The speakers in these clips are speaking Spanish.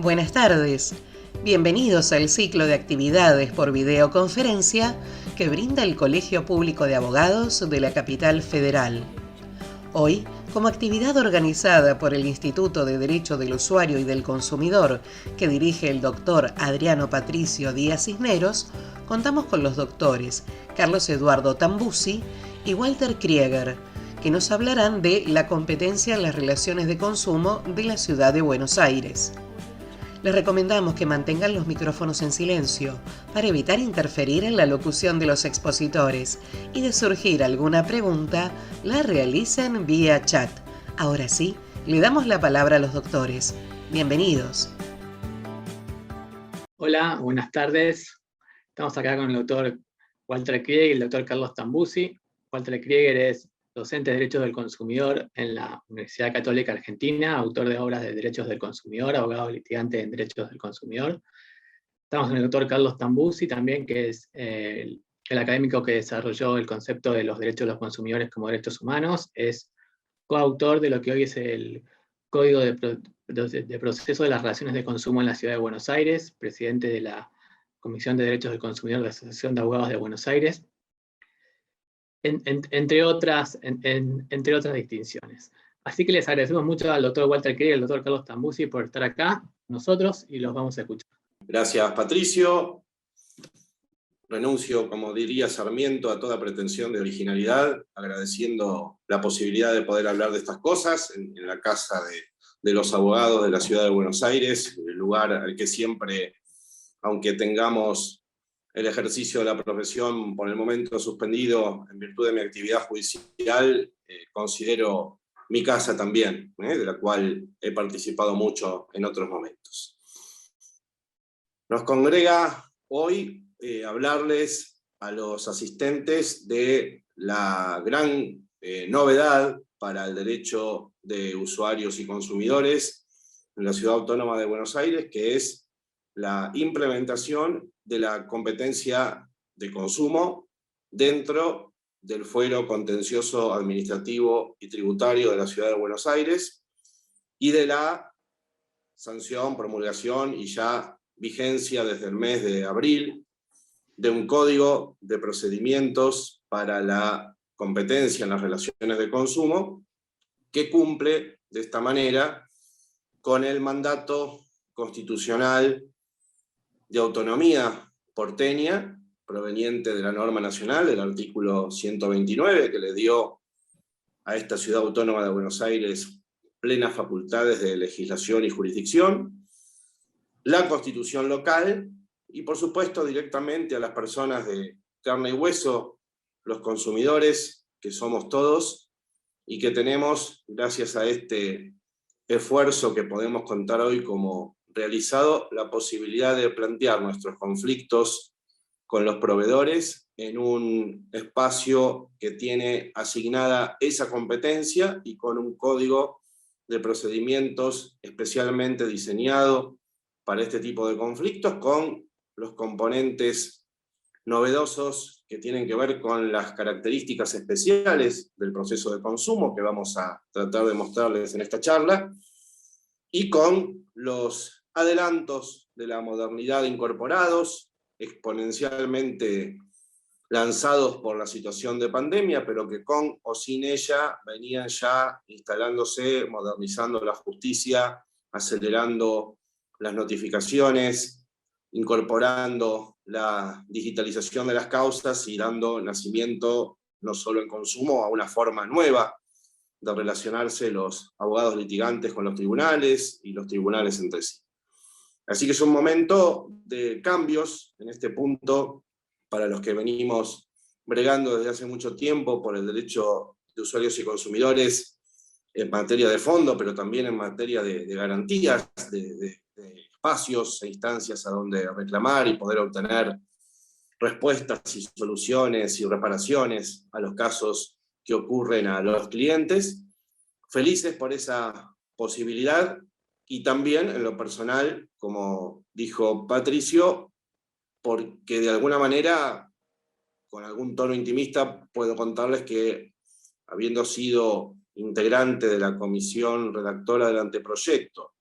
Buenas tardes. Bienvenidos al ciclo de actividades por videoconferencia que brinda el Colegio Público de Abogados de la Capital Federal. Hoy, como actividad organizada por el Instituto de Derecho del Usuario y del Consumidor, que dirige el doctor Adriano Patricio Díaz Cisneros, contamos con los doctores Carlos Eduardo Tambusi y Walter Krieger, que nos hablarán de la competencia en las relaciones de consumo de la ciudad de Buenos Aires. Les recomendamos que mantengan los micrófonos en silencio para evitar interferir en la locución de los expositores y de surgir alguna pregunta, la realicen vía chat. Ahora sí, le damos la palabra a los doctores. Bienvenidos. Hola, buenas tardes. Estamos acá con el doctor Walter Krieger y el doctor Carlos Tambusi. Walter Krieger es docente de Derechos del Consumidor en la Universidad Católica Argentina, autor de obras de Derechos del Consumidor, abogado litigante en Derechos del Consumidor. Estamos con el doctor Carlos Tambusi también, que es el académico que desarrolló el concepto de los derechos de los consumidores como derechos humanos. Es coautor de lo que hoy es el Código de Proceso de las Relaciones de Consumo en la Ciudad de Buenos Aires, presidente de la Comisión de Derechos del Consumidor de la Asociación de Abogados de Buenos Aires, entre otras distinciones. Así que les agradecemos mucho al doctor Walter Krieger y al doctor Carlos Tambusi por estar acá, nosotros, y los vamos a escuchar. Gracias, Patricio. Renuncio, como diría Sarmiento, a toda pretensión de originalidad, agradeciendo la posibilidad de poder hablar de estas cosas en la Casa de los Abogados de la Ciudad de Buenos Aires, el lugar al que siempre, aunque tengamos el ejercicio de la profesión por el momento suspendido en virtud de mi actividad judicial, considero mi casa también, de la cual he participado mucho en otros momentos. Nos congrega hoy hablarles a los asistentes de la gran novedad para el derecho de usuarios y consumidores en la Ciudad Autónoma de Buenos Aires, que es la implementación de la competencia de consumo dentro del fuero contencioso administrativo y tributario de la Ciudad de Buenos Aires y de la sanción, promulgación y ya vigencia desde el mes de abril de un código de procedimientos para la competencia en las relaciones de consumo que cumple de esta manera con el mandato constitucional de autonomía porteña proveniente de la norma nacional, del artículo 129, que le dio a esta Ciudad Autónoma de Buenos Aires plenas facultades de legislación y jurisdicción, la Constitución local y, por supuesto, directamente a las personas de carne y hueso, los consumidores, que somos todos, y que tenemos, gracias a este esfuerzo que podemos contar hoy como realizado, la posibilidad de plantear nuestros conflictos con los proveedores en un espacio que tiene asignada esa competencia y con un código de procedimientos especialmente diseñado para este tipo de conflictos, con los componentes novedosos que tienen que ver con las características especiales del proceso de consumo que vamos a tratar de mostrarles en esta charla, y con los adelantos de la modernidad incorporados, exponencialmente lanzados por la situación de pandemia, pero que con o sin ella venían ya instalándose, modernizando la justicia, acelerando las notificaciones, incorporando la digitalización de las causas y dando nacimiento, no solo en consumo, a una forma nueva de relacionarse los abogados litigantes con los tribunales y los tribunales entre sí. Así que es un momento de cambios en este punto para los que venimos bregando desde hace mucho tiempo por el derecho de usuarios y consumidores en materia de fondo, pero también en materia de garantías, de espacios e instancias a donde reclamar y poder obtener respuestas y soluciones y reparaciones a los casos que ocurren a los clientes. Felices por esa posibilidad y también en lo personal, como dijo Patricio, porque de alguna manera, con algún tono intimista, puedo contarles que, habiendo sido integrante de la comisión redactora del anteproyecto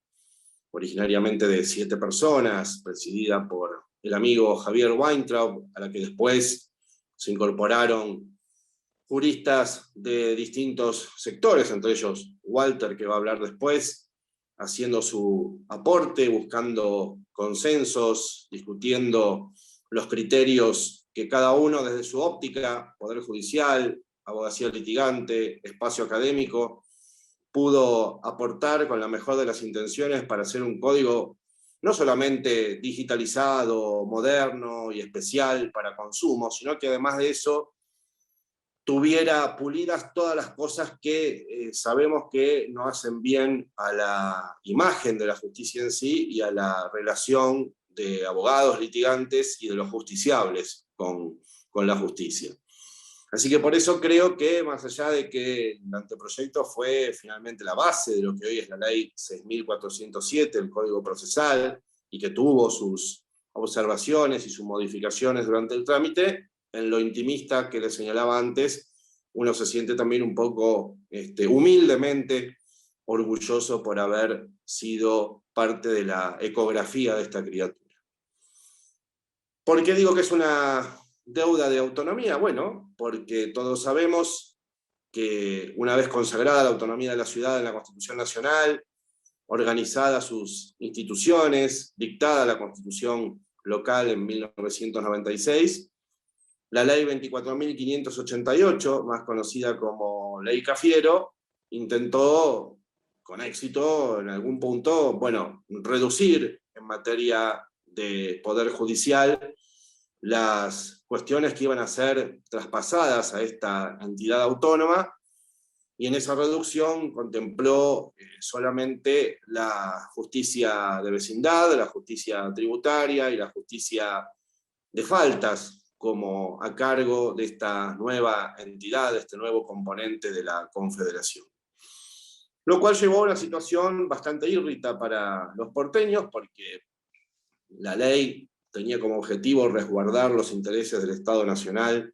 originariamente de 7 personas, presidida por el amigo Javier Weintraub, a la que después se incorporaron juristas de distintos sectores, entre ellos Walter, que va a hablar después, haciendo su aporte, buscando consensos, discutiendo los criterios que cada uno desde su óptica, Poder Judicial, abogacía litigante, espacio académico, pudo aportar con la mejor de las intenciones para hacer un código no solamente digitalizado, moderno y especial para consumo, sino que además de eso tuviera pulidas todas las cosas que sabemos que no hacen bien a la imagen de la justicia en sí y a la relación de abogados, litigantes y de los justiciables con la justicia. Así que por eso creo que, más allá de que el anteproyecto fue finalmente la base de lo que hoy es la ley 6.407, el Código Procesal, y que tuvo sus observaciones y sus modificaciones durante el trámite, en lo intimista que les señalaba antes, uno se siente también un poco humildemente orgulloso por haber sido parte de la ecografía de esta criatura. ¿Por qué digo que es una deuda de autonomía? Bueno, porque todos sabemos que una vez consagrada la autonomía de la ciudad en la Constitución Nacional, organizada sus instituciones, dictada la Constitución local en 1996, la ley 24.588, más conocida como Ley Cafiero, intentó, con éxito, en algún punto, bueno, reducir en materia de poder judicial las cuestiones que iban a ser traspasadas a esta entidad autónoma, y en esa reducción contempló solamente la justicia de vecindad, la justicia tributaria y la justicia de faltas, como a cargo de esta nueva entidad, de este nuevo componente de la Confederación. Lo cual llevó a una situación bastante írrita para los porteños, porque la ley tenía como objetivo resguardar los intereses del Estado Nacional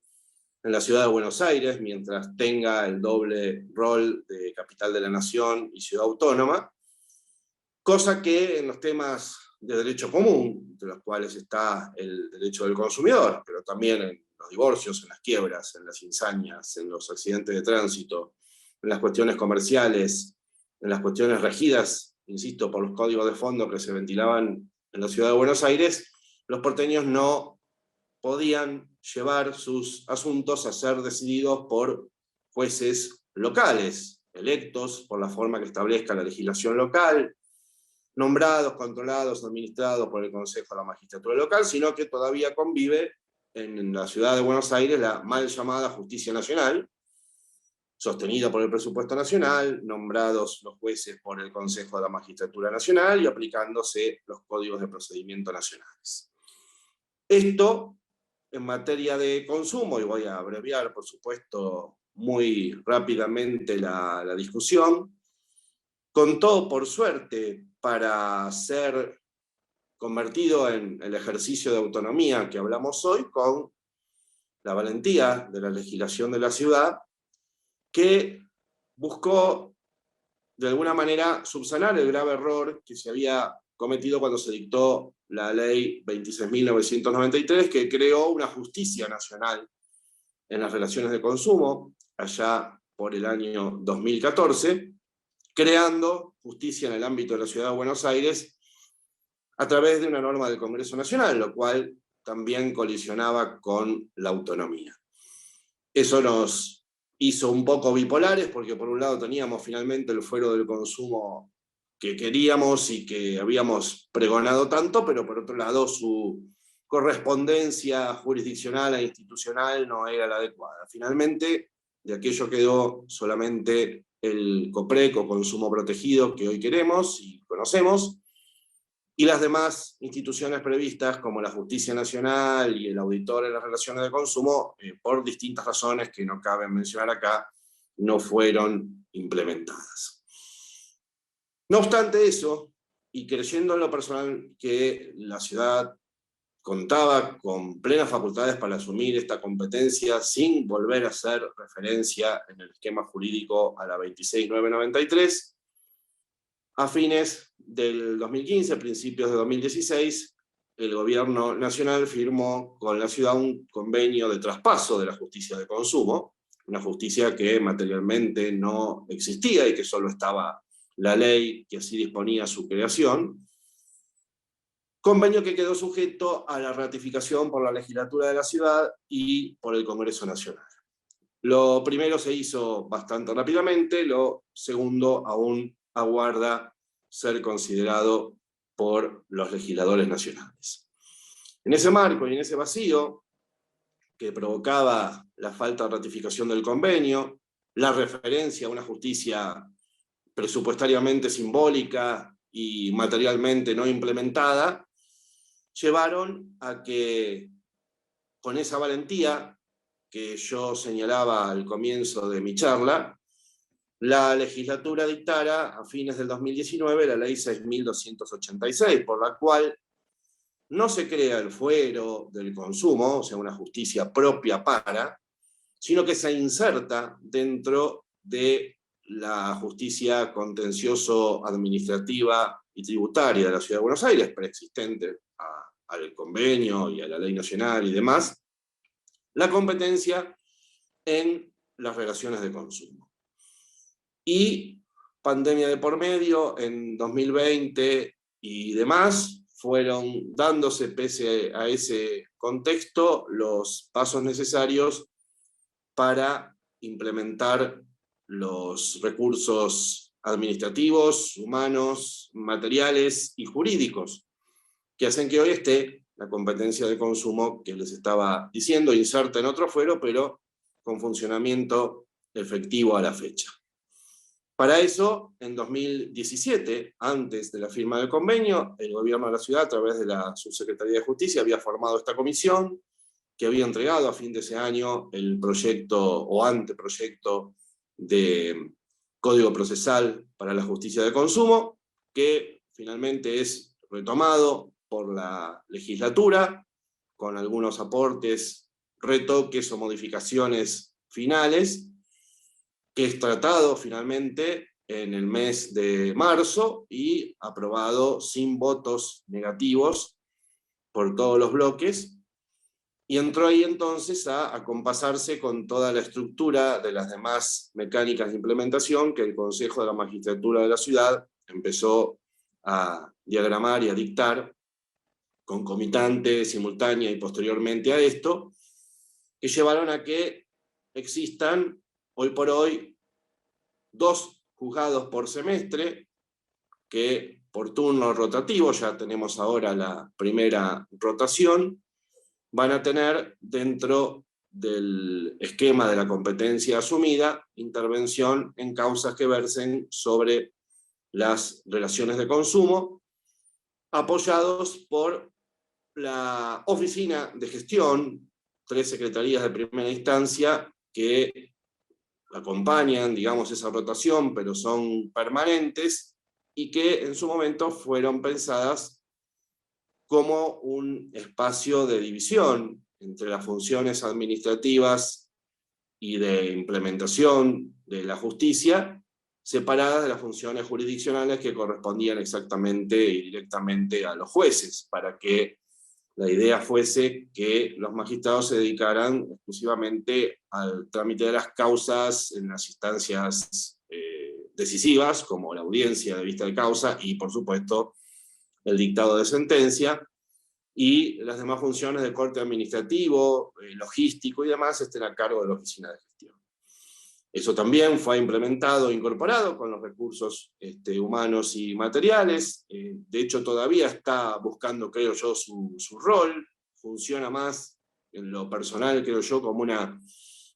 en la ciudad de Buenos Aires, mientras tenga el doble rol de capital de la nación y ciudad autónoma, cosa que en los temas de derecho común, entre los cuales está el derecho del consumidor, pero también en los divorcios, en las quiebras, en las insanías, en los accidentes de tránsito, en las cuestiones comerciales, en las cuestiones regidas, insisto, por los códigos de fondo que se ventilaban en la ciudad de Buenos Aires, los porteños no podían llevar sus asuntos a ser decididos por jueces locales, electos por la forma que establezca la legislación local, nombrados, controlados, administrados por el Consejo de la Magistratura Local, sino que todavía convive en la ciudad de Buenos Aires la mal llamada Justicia Nacional, sostenida por el presupuesto nacional, nombrados los jueces por el Consejo de la Magistratura Nacional y aplicándose los códigos de procedimiento nacionales. Esto, en materia de consumo, y voy a abreviar, por supuesto, muy rápidamente la discusión, contó, por suerte, para ser convertido en el ejercicio de autonomía que hablamos hoy, con la valentía de la legislación de la ciudad, que buscó, de alguna manera, subsanar el grave error que se había cometido cuando se dictó la ley 26.993, que creó una justicia nacional en las relaciones de consumo, allá por el año 2014, creando justicia en el ámbito de la ciudad de Buenos Aires a través de una norma del Congreso Nacional, lo cual también colisionaba con la autonomía. Eso nos hizo un poco bipolares, porque por un lado teníamos finalmente el fuero del consumo que queríamos y que habíamos pregonado tanto, pero por otro lado su correspondencia jurisdiccional e institucional no era la adecuada. Finalmente, de aquello quedó solamente el COPREC o consumo protegido que hoy queremos y conocemos, y las demás instituciones previstas como la Justicia Nacional y el Auditor en las Relaciones de Consumo, por distintas razones que no cabe mencionar acá, no fueron implementadas. No obstante eso, y creyendo en lo personal que la ciudad contaba con plenas facultades para asumir esta competencia sin volver a hacer referencia en el esquema jurídico a la 26.993, A fines del 2015, principios de 2016, el gobierno nacional firmó con la ciudad un convenio de traspaso de la justicia de consumo, una justicia que materialmente no existía y que solo estaba la ley que así disponía su creación, convenio que quedó sujeto a la ratificación por la legislatura de la ciudad y por el Congreso Nacional. Lo primero se hizo bastante rápidamente, lo segundo aún aguarda ser considerado por los legisladores nacionales. En ese marco y en ese vacío que provocaba la falta de ratificación del convenio, la referencia a una justicia presupuestariamente simbólica y materialmente no implementada, llevaron a que, con esa valentía que yo señalaba al comienzo de mi charla, la legislatura dictara a fines del 2019 la ley 6.286, por la cual no se crea el fuero del consumo, o sea, una justicia propia para, sino que se inserta dentro de la justicia contencioso-administrativa y tributaria de la Ciudad de Buenos Aires, preexistente al convenio y a la ley nacional y demás, la competencia en las relaciones de consumo. Y pandemia de por medio, en 2020 y demás, fueron dándose, pese a ese contexto, los pasos necesarios para implementar los recursos administrativos, humanos, materiales y jurídicos que hacen que hoy esté la competencia de consumo que les estaba diciendo, inserta en otro fuero, pero con funcionamiento efectivo a la fecha. Para eso, en 2017, antes de la firma del convenio, el gobierno de la ciudad, a través de la Subsecretaría de Justicia, había formado esta comisión que había entregado a fin de ese año el proyecto o anteproyecto de Código Procesal para la Justicia de Consumo, que finalmente es retomado por la legislatura, con algunos aportes, retoques o modificaciones finales, que es tratado finalmente en el mes de marzo y aprobado sin votos negativos por todos los bloques, y entró ahí entonces a acompasarse con toda la estructura de las demás mecánicas de implementación que el Consejo de la Magistratura de la Ciudad empezó a diagramar y a dictar concomitante, simultánea y posteriormente a esto, que llevaron a que existan hoy por hoy 2 juzgados por semestre, que por turno rotativo, ya tenemos ahora la primera rotación, van a tener dentro del esquema de la competencia asumida intervención en causas que versen sobre las relaciones de consumo, apoyados por la Oficina de Gestión, 3 secretarías de primera instancia que acompañan, digamos, esa rotación, pero son permanentes y que en su momento fueron pensadas como un espacio de división entre las funciones administrativas y de implementación de la justicia, separadas de las funciones jurisdiccionales que correspondían exactamente y directamente a los jueces, para que la idea fuese que los magistrados se dedicaran exclusivamente al trámite de las causas en las instancias decisivas, como la audiencia de vista de causa y, por supuesto, el dictado de sentencia, y las demás funciones de corte administrativo, logístico y demás estén a cargo de la Oficina de Gestión. Eso también fue implementado e incorporado con los recursos humanos y materiales. De hecho, todavía está buscando, creo yo, su rol. Funciona más en lo personal, creo yo, como una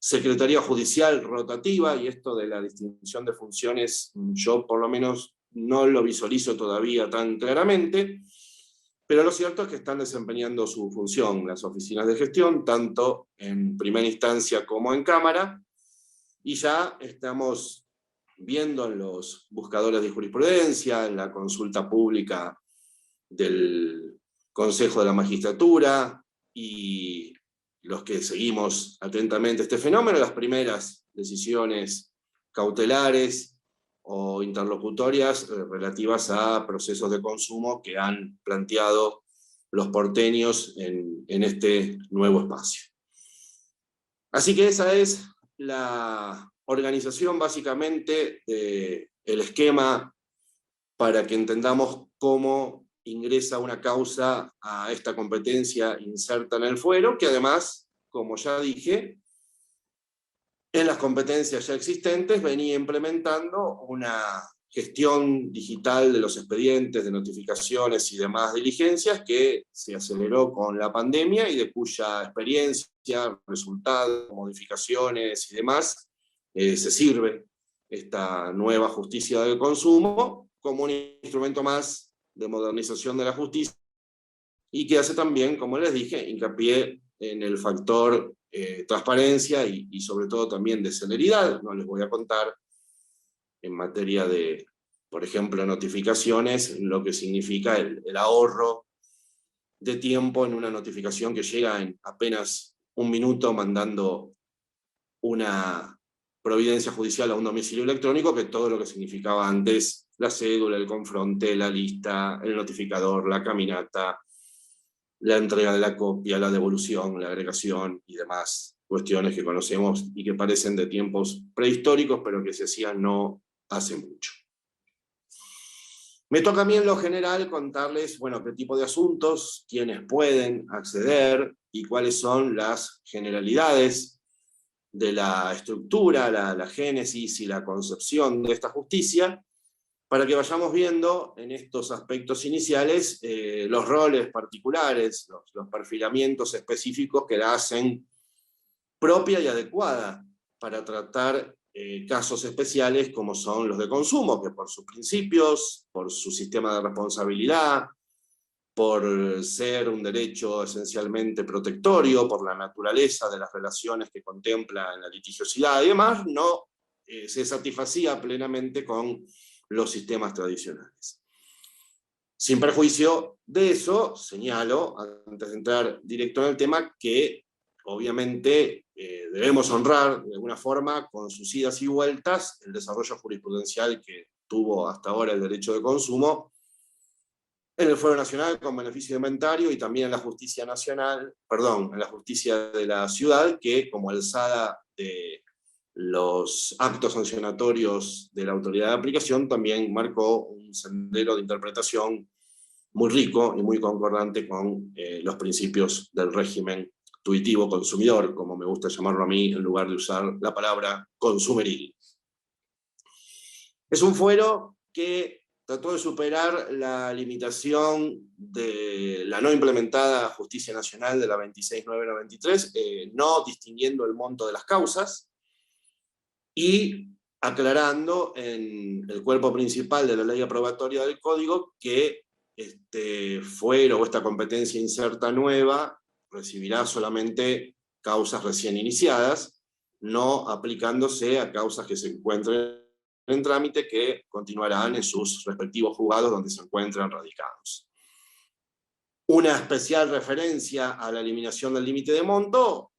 secretaría judicial rotativa, y esto de la distinción de funciones, yo por lo menos no lo visualizo todavía tan claramente, pero lo cierto es que están desempeñando su función las oficinas de gestión, tanto en primera instancia como en Cámara, y ya estamos viendo en los buscadores de jurisprudencia, en la consulta pública del Consejo de la Magistratura, y los que seguimos atentamente este fenómeno, las primeras decisiones cautelares o interlocutorias relativas a procesos de consumo que han planteado los porteños en este nuevo espacio. Así que esa es la organización básicamente del esquema para que entendamos cómo ingresa una causa a esta competencia inserta en el fuero, que además, como ya dije, en las competencias ya existentes venía implementando una gestión digital de los expedientes, de notificaciones y demás diligencias que se aceleró con la pandemia y de cuya experiencia, resultados, modificaciones y demás se sirve esta nueva justicia del consumo como un instrumento más de modernización de la justicia y que hace también, como les dije, hincapié en el factor transparencia y sobre todo también de celeridad. No les voy a contar en materia de, por ejemplo, notificaciones, lo que significa el ahorro de tiempo en una notificación que llega en apenas un minuto mandando una providencia judicial a un domicilio electrónico, que todo lo que significaba antes la cédula, el confronte, la lista, el notificador, la caminata, la entrega de la copia, la devolución, la agregación y demás cuestiones que conocemos y que parecen de tiempos prehistóricos, pero que se hacían no hace mucho. Me toca a mí en lo general contarles, bueno, qué tipo de asuntos, quiénes pueden acceder y cuáles son las generalidades de la estructura, la génesis y la concepción de esta justicia, para que vayamos viendo en estos aspectos iniciales los roles particulares, los perfilamientos específicos que la hacen propia y adecuada para tratar casos especiales como son los de consumo, que por sus principios, por su sistema de responsabilidad, por ser un derecho esencialmente protectorio, por la naturaleza de las relaciones que contempla en la litigiosidad y demás, no se satisfacía plenamente con los sistemas tradicionales. Sin perjuicio de eso, señalo, antes de entrar directo en el tema, que obviamente debemos honrar de alguna forma, con sus idas y vueltas, el desarrollo jurisprudencial que tuvo hasta ahora el derecho de consumo en el Fuero Nacional con beneficio de inventario y también en la justicia nacional, perdón, en la justicia de la ciudad, que como alzada de los actos sancionatorios de la autoridad de aplicación también marcó un sendero de interpretación muy rico y muy concordante con los principios del régimen intuitivo consumidor, como me gusta llamarlo a mí, en lugar de usar la palabra consumeril. Es un fuero que trató de superar la limitación de la no implementada Justicia Nacional de la 26.993, no distinguiendo el monto de las causas, y aclarando en el cuerpo principal de la ley aprobatoria del Código que este fuero o esta competencia inserta nueva recibirá solamente causas recién iniciadas, no aplicándose a causas que se encuentren en trámite que continuarán en sus respectivos juzgados donde se encuentran radicados. Una especial referencia a la eliminación del límite de monto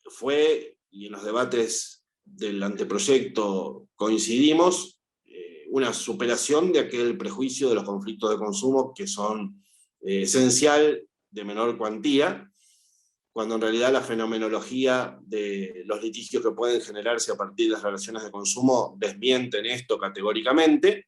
fue, y en los debates del anteproyecto coincidimos, una superación de aquel prejuicio de los conflictos de consumo que son esencial de menor cuantía, cuando en realidad la fenomenología de los litigios que pueden generarse a partir de las relaciones de consumo desmienten esto categóricamente,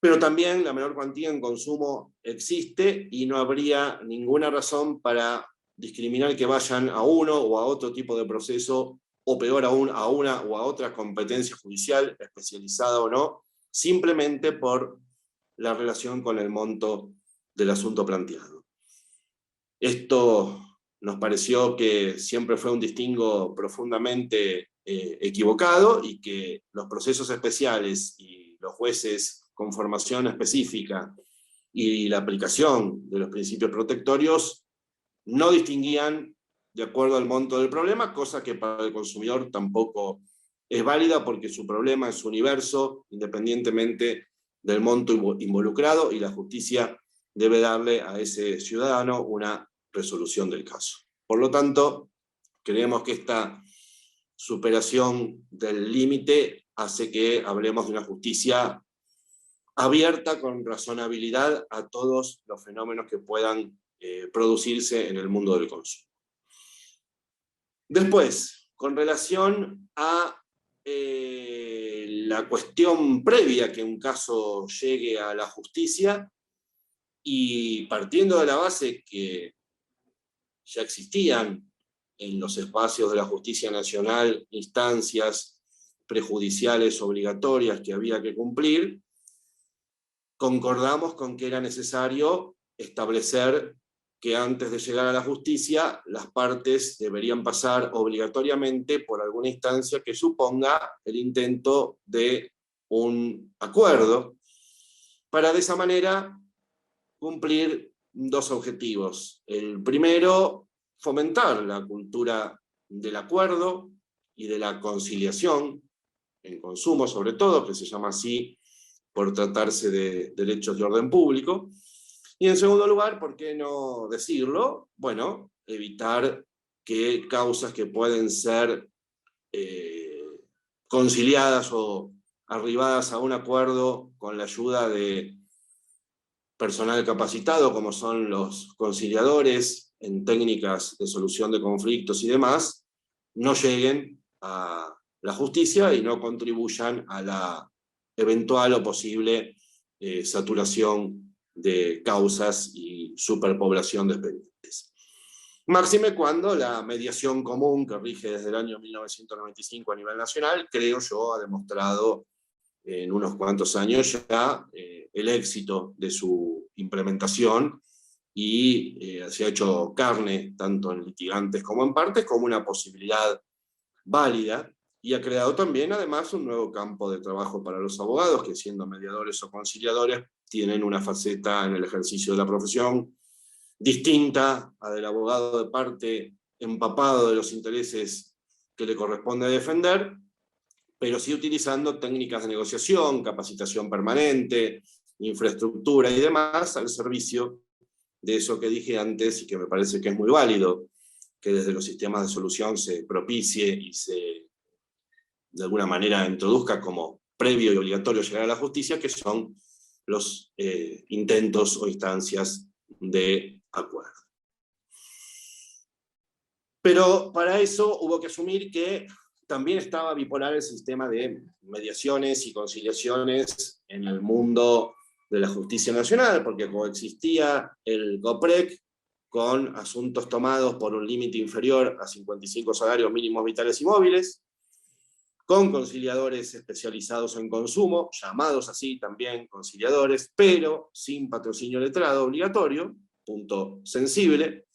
pero también la menor cuantía en consumo existe y no habría ninguna razón para discriminar que vayan a uno o a otro tipo de proceso, o peor aún, a una o a otra competencia judicial, especializada o no, simplemente por la relación con el monto del asunto planteado. Esto nos pareció que siempre fue un distingo profundamente equivocado y que los procesos especiales y los jueces con formación específica y la aplicación de los principios protectorios no distinguían de acuerdo al monto del problema, cosa que para el consumidor tampoco es válida porque su problema es su universo, independientemente del monto involucrado, y la justicia debe darle a ese ciudadano una resolución del caso. Por lo tanto, creemos que esta superación del límite hace que hablemos de una justicia abierta con razonabilidad a todos los fenómenos que puedan producirse en el mundo del consumo. Después, con relación a la cuestión previa que un caso llegue a la justicia, y partiendo de la base que ya existían en los espacios de la justicia nacional instancias prejudiciales obligatorias que había que cumplir, concordamos con que era necesario establecer que antes de llegar a la justicia, las partes deberían pasar obligatoriamente por alguna instancia que suponga el intento de un acuerdo, para de esa manera cumplir dos objetivos. El primero, fomentar la cultura del acuerdo y de la conciliación, en consumo sobre todo, que se llama así por tratarse de derechos de orden público. Y en segundo lugar, ¿por qué no decirlo? Bueno, evitar que causas que pueden ser conciliadas o arribadas a un acuerdo con la ayuda de personal capacitado, como son los conciliadores en técnicas de solución de conflictos y demás, no lleguen a la justicia y no contribuyan a la eventual o posible saturación de causas y superpoblación de expedientes. Máxime cuando la mediación común que rige desde el año 1995 a nivel nacional, creo yo, ha demostrado en unos cuantos años ya el éxito de su implementación y se ha hecho carne, tanto en litigantes como en partes, como una posibilidad válida, y ha creado también además un nuevo campo de trabajo para los abogados, que siendo mediadores o conciliadores tienen una faceta en el ejercicio de la profesión distinta a del abogado de parte empapado de los intereses que le corresponde defender, pero sí utilizando técnicas de negociación, capacitación permanente, infraestructura y demás al servicio de eso que dije antes y que me parece que es muy válido, que desde los sistemas de solución se propicie y se de alguna manera introduzca como previo y obligatorio llegar a la justicia, que son los intentos o instancias de acuerdo. Pero para eso hubo que asumir que también estaba bipolar el sistema de mediaciones y conciliaciones en el mundo de la justicia nacional, porque coexistía el COPREC con asuntos tomados por un límite inferior a 55 salarios mínimos vitales y móviles, con conciliadores especializados en consumo, llamados así también conciliadores, pero sin patrocinio letrado obligatorio, punto sensible.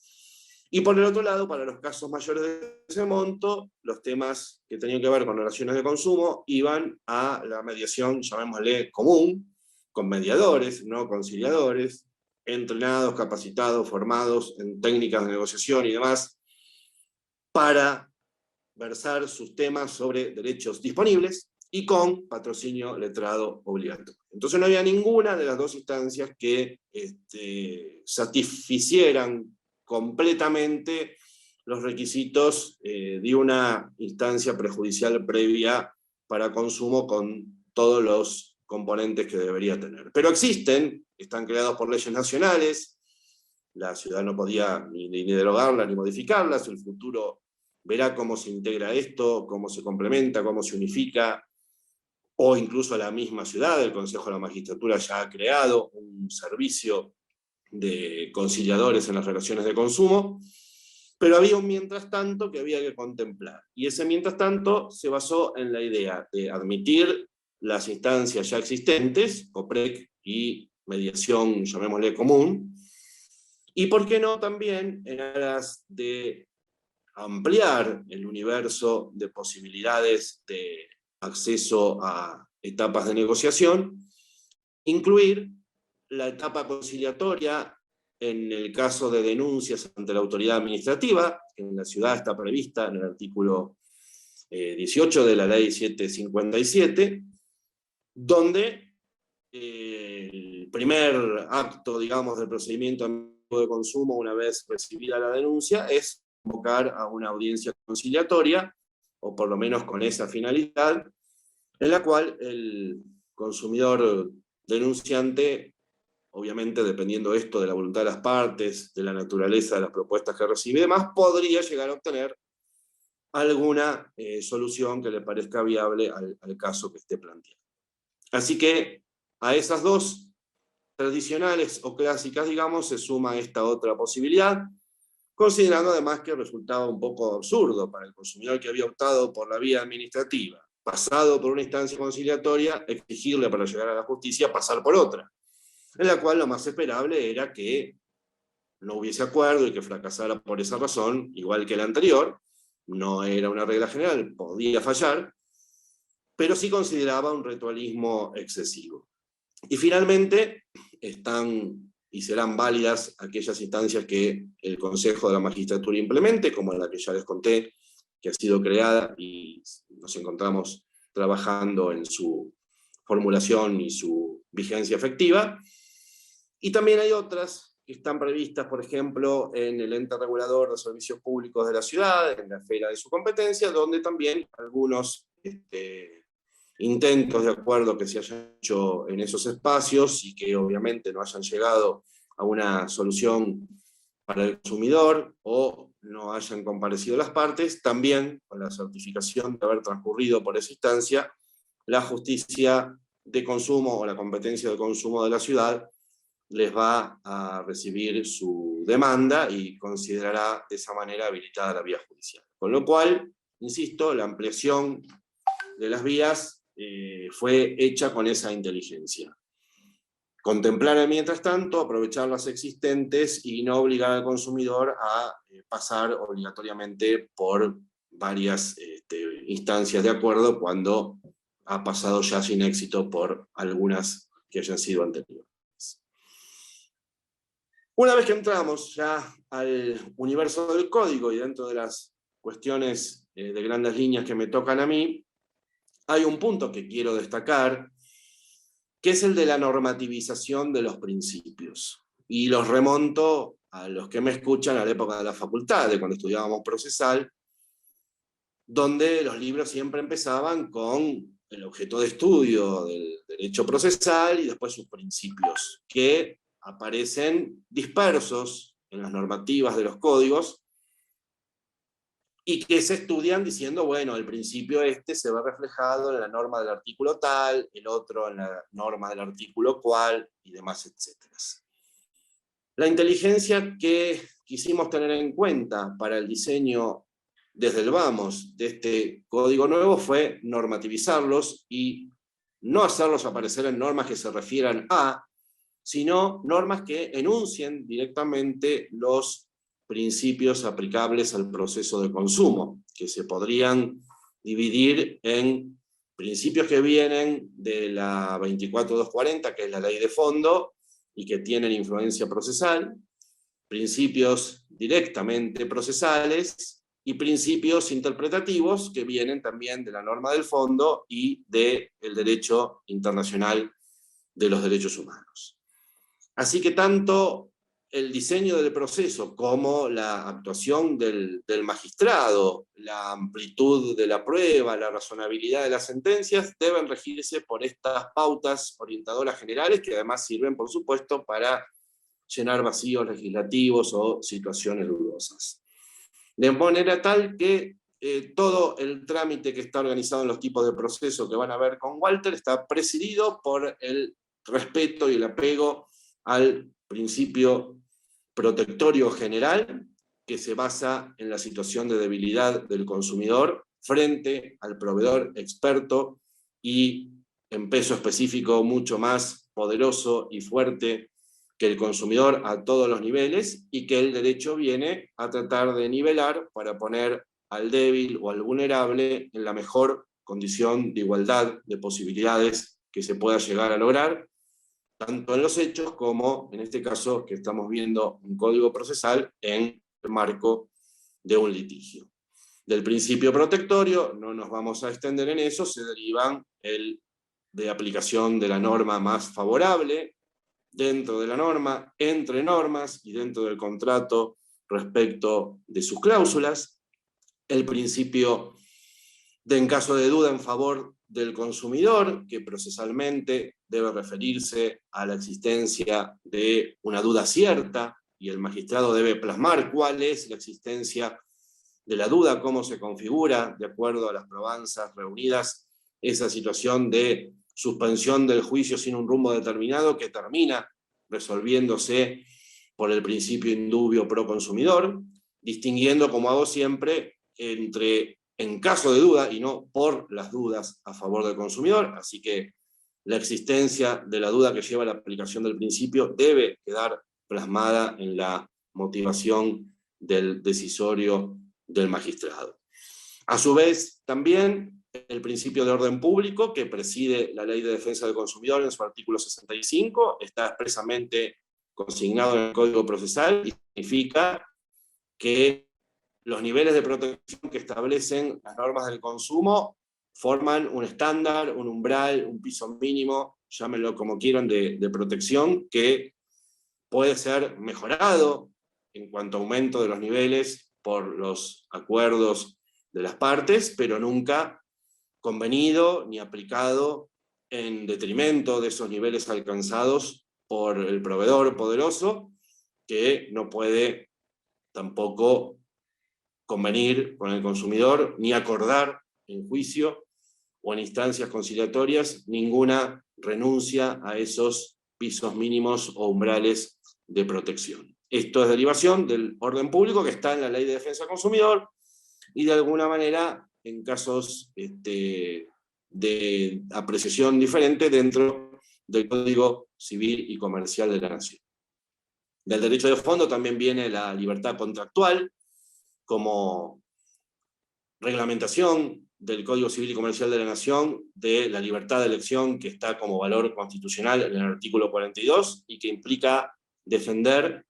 Y por el otro lado, para los casos mayores de ese monto, los temas que tenían que ver con relaciones de consumo iban a la mediación, llamémosle común, con mediadores, no conciliadores, entrenados, capacitados, formados en técnicas de negociación y demás, para versar sus temas sobre derechos disponibles y con patrocinio letrado obligatorio. Entonces no había ninguna de las dos instancias que satisficieran completamente los requisitos de una instancia prejudicial previa para consumo con todos los componentes que debería tener. Pero existen, están creados por leyes nacionales, la ciudad no podía ni derogarlas ni modificarlas, el futuro verá cómo se integra esto, cómo se complementa, cómo se unifica, o incluso la misma ciudad, el Consejo de la Magistratura ya ha creado un servicio de conciliadores en las relaciones de consumo, pero había un mientras tanto que había que contemplar. Y ese mientras tanto se basó en la idea de admitir las instancias ya existentes, COPREC y mediación, llamémosle común, y por qué no también en aras de ampliar el universo de posibilidades de acceso a etapas de negociación, incluir la etapa conciliatoria en el caso de denuncias ante la autoridad administrativa, que en la ciudad está prevista en el artículo 18 de la ley 757, donde el primer acto, digamos, del procedimiento de consumo, una vez recibida la denuncia, es convocar a una audiencia conciliatoria, o por lo menos con esa finalidad, en la cual el consumidor denunciante, obviamente dependiendo esto de la voluntad de las partes, de la naturaleza de las propuestas que recibe y demás, podría llegar a obtener alguna solución que le parezca viable al caso que esté planteado. Así que a esas dos tradicionales o clásicas, digamos, se suma esta otra posibilidad, considerando además que resultaba un poco absurdo para el consumidor que había optado por la vía administrativa, pasado por una instancia conciliatoria, exigirle para llegar a la justicia pasar por otra, en la cual lo más esperable era que no hubiese acuerdo y que fracasara por esa razón, igual que la anterior. No era una regla general, podía fallar, pero sí consideraba un ritualismo excesivo. Y finalmente están y serán válidas aquellas instancias que el Consejo de la Magistratura implemente, como la que ya les conté, que ha sido creada y nos encontramos trabajando en su formulación y su vigencia efectiva. Y también hay otras que están previstas, por ejemplo, en el ente regulador de servicios públicos de la ciudad, en la esfera de su competencia, donde también algunos intentos de acuerdo que se hayan hecho en esos espacios y que obviamente no hayan llegado a una solución para el consumidor o no hayan comparecido las partes, también con la certificación de haber transcurrido por esa instancia, la justicia de consumo o la competencia de consumo de la ciudad les va a recibir su demanda y considerará de esa manera habilitada la vía judicial. Con lo cual, insisto, la ampliación de las vías fue hecha con esa inteligencia. Contemplar mientras tanto, aprovechar las existentes y no obligar al consumidor a pasar obligatoriamente por varias instancias de acuerdo cuando ha pasado ya sin éxito por algunas que hayan sido anteriores. Una vez que entramos ya al universo del código y dentro de las cuestiones de grandes líneas que me tocan a mí, hay un punto que quiero destacar, que es el de la normativización de los principios. Y los remonto a los que me escuchan a la época de la facultad, de cuando estudiábamos procesal, donde los libros siempre empezaban con el objeto de estudio del derecho procesal y después sus principios, que aparecen dispersos en las normativas de los códigos y que se estudian diciendo, bueno, el principio se ve reflejado en la norma del artículo tal, el otro en la norma del artículo cual, y demás, etc. La inteligencia que quisimos tener en cuenta para el diseño desde el vamos de este código nuevo fue normativizarlos y no hacerlos aparecer en normas que se refieran a, sino normas que enuncien directamente los principios aplicables al proceso de consumo, que se podrían dividir en principios que vienen de la 24240, que es la ley de fondo, y que tienen influencia procesal, principios directamente procesales, y principios interpretativos que vienen también de la norma del fondo y del derecho internacional de los derechos humanos. Así que tanto el diseño del proceso como la actuación del magistrado, la amplitud de la prueba, la razonabilidad de las sentencias deben regirse por estas pautas orientadoras generales que además sirven, por supuesto, para llenar vacíos legislativos o situaciones dudosas. De manera tal que todo el trámite que está organizado en los tipos de proceso que van a ver con Walter está presidido por el respeto y el apego al principio protectorio general que se basa en la situación de debilidad del consumidor frente al proveedor experto y en peso específico mucho más poderoso y fuerte que el consumidor a todos los niveles, y que el derecho viene a tratar de nivelar para poner al débil o al vulnerable en la mejor condición de igualdad de posibilidades que se pueda llegar a lograr, tanto en los hechos como, en este caso, que estamos viendo un código procesal en el marco de un litigio. Del principio protectorio, no nos vamos a extender en eso, se derivan el de aplicación de la norma más favorable, dentro de la norma, entre normas y dentro del contrato respecto de sus cláusulas, el principio de en caso de duda en favor del consumidor, que procesalmente debe referirse a la existencia de una duda cierta, y el magistrado debe plasmar cuál es la existencia de la duda, cómo se configura, de acuerdo a las probanzas reunidas, esa situación de suspensión del juicio sin un rumbo determinado que termina resolviéndose por el principio indubio pro consumidor, distinguiendo, como hago siempre, entre en caso de duda y no por las dudas a favor del consumidor. Así que la existencia de la duda que lleva a la aplicación del principio debe quedar plasmada en la motivación del decisorio del magistrado. A su vez, también el principio de orden público que preside la Ley de Defensa del Consumidor en su artículo 65 está expresamente consignado en el Código Procesal y significa que los niveles de protección que establecen las normas del consumo forman un estándar, un umbral, un piso mínimo, llámenlo como quieran, de protección que puede ser mejorado en cuanto a aumento de los niveles por los acuerdos de las partes, pero nunca convenido ni aplicado en detrimento de esos niveles alcanzados por el proveedor poderoso, que no puede tampoco convenir con el consumidor ni acordar en juicio o en instancias conciliatorias ninguna renuncia a esos pisos mínimos o umbrales de protección. Esto es derivación del orden público que está en la Ley de Defensa del Consumidor y de alguna manera en casos de apreciación diferente dentro del Código Civil y Comercial de la Nación. Del derecho de fondo también viene la libertad contractual como reglamentación del Código Civil y Comercial de la Nación de la libertad de elección que está como valor constitucional en el artículo 42 y que implica defender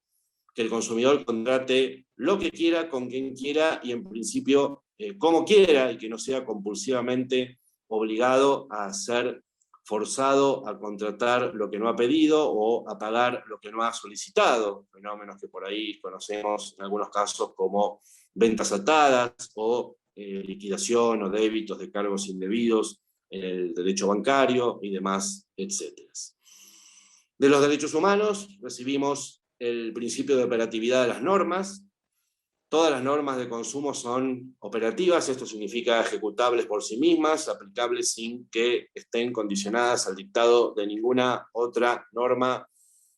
que el consumidor contrate lo que quiera, con quien quiera y en principio como quiera y que no sea compulsivamente obligado a ser forzado a contratar lo que no ha pedido o a pagar lo que no ha solicitado, fenómenos que por ahí conocemos en algunos casos como ventas atadas o liquidación o débitos de cargos indebidos en el derecho bancario y demás, etc. De los derechos humanos recibimos el principio de operatividad de las normas. Todas las normas de consumo son operativas, esto significa ejecutables por sí mismas, aplicables sin que estén condicionadas al dictado de ninguna otra norma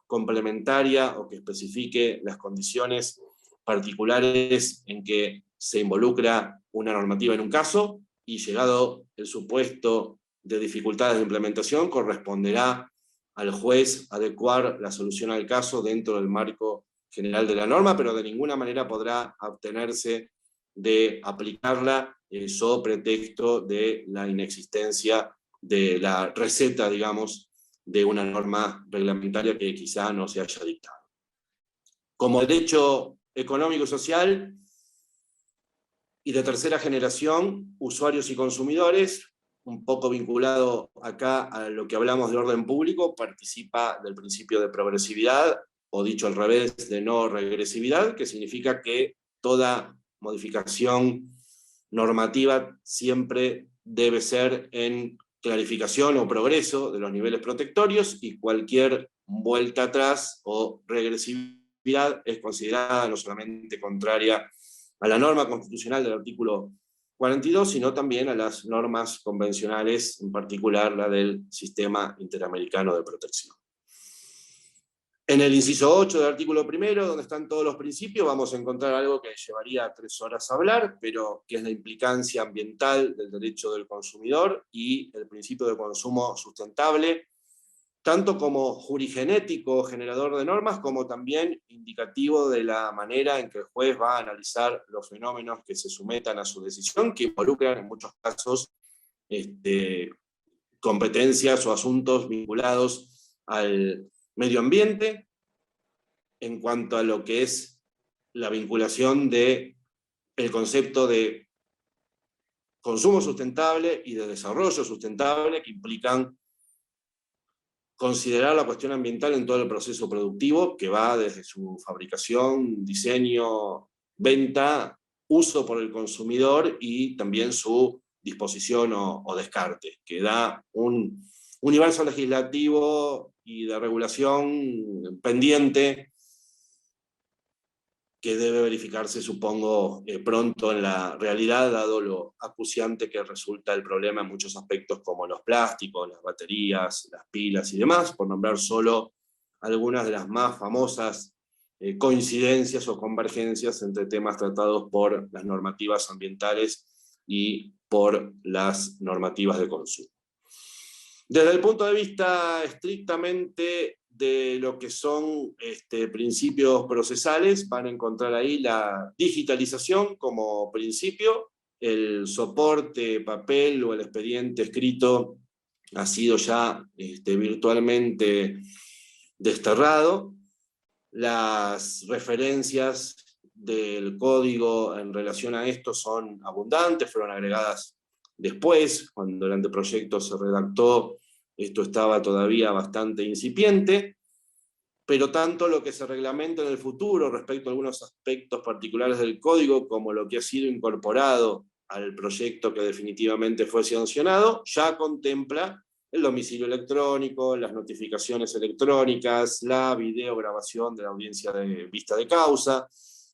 complementaria o que especifique las condiciones particulares en que se involucra una normativa en un caso, y llegado el supuesto de dificultades de implementación, corresponderá al juez adecuar la solución al caso dentro del marco general de la norma, pero de ninguna manera podrá abstenerse de aplicarla so pretexto de la inexistencia de la receta, digamos, de una norma reglamentaria que quizá no se haya dictado. Como derecho económico y social y de tercera generación, usuarios y consumidores, un poco vinculado acá a lo que hablamos de orden público, participa del principio de progresividad, o dicho al revés, de no regresividad, que significa que toda modificación normativa siempre debe ser en clarificación o progreso de los niveles protectorios, y cualquier vuelta atrás o regresividad es considerada no solamente contraria a la norma constitucional del artículo 42, sino también a las normas convencionales, en particular la del Sistema Interamericano de Protección. En el inciso 8 del artículo 1, donde están todos los principios, vamos a encontrar algo que llevaría 3 horas a hablar, pero que es la implicancia ambiental del derecho del consumidor y el principio de consumo sustentable, tanto como jurigenético, generador de normas, como también indicativo de la manera en que el juez va a analizar los fenómenos que se sometan a su decisión, que involucran en muchos casos competencias o asuntos vinculados al medio ambiente, en cuanto a lo que es la vinculación del concepto de consumo sustentable y de desarrollo sustentable, que implican considerar la cuestión ambiental en todo el proceso productivo, que va desde su fabricación, diseño, venta, uso por el consumidor y también su disposición o descarte, que da un universo legislativo y de regulación pendiente que debe verificarse, supongo, pronto en la realidad, dado lo acuciante que resulta el problema en muchos aspectos como los plásticos, las baterías, las pilas y demás, por nombrar solo algunas de las más famosas coincidencias o convergencias entre temas tratados por las normativas ambientales y por las normativas de consumo. Desde el punto de vista estrictamente de lo que son principios procesales, van a encontrar ahí la digitalización como principio, el soporte, papel o el expediente escrito ha sido ya virtualmente desterrado. Las referencias del código en relación a esto son abundantes, fueron agregadas después, cuando el anteproyecto se redactó, esto estaba todavía bastante incipiente, pero tanto lo que se reglamenta en el futuro respecto a algunos aspectos particulares del código, como lo que ha sido incorporado al proyecto que definitivamente fue sancionado, ya contempla el domicilio electrónico, las notificaciones electrónicas, la videograbación de la audiencia de vista de causa,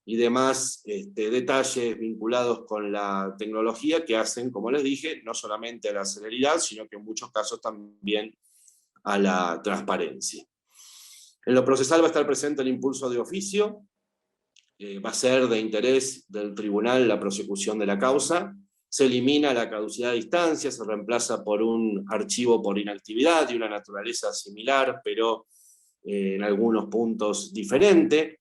y demás detalles vinculados con la tecnología que hacen, como les dije, no solamente a la celeridad, sino que en muchos casos también a la transparencia. En lo procesal va a estar presente el impulso de oficio, va a ser de interés del tribunal la prosecución de la causa, se elimina la caducidad de instancia, se reemplaza por un archivo por inactividad de una naturaleza similar, pero en algunos puntos diferente.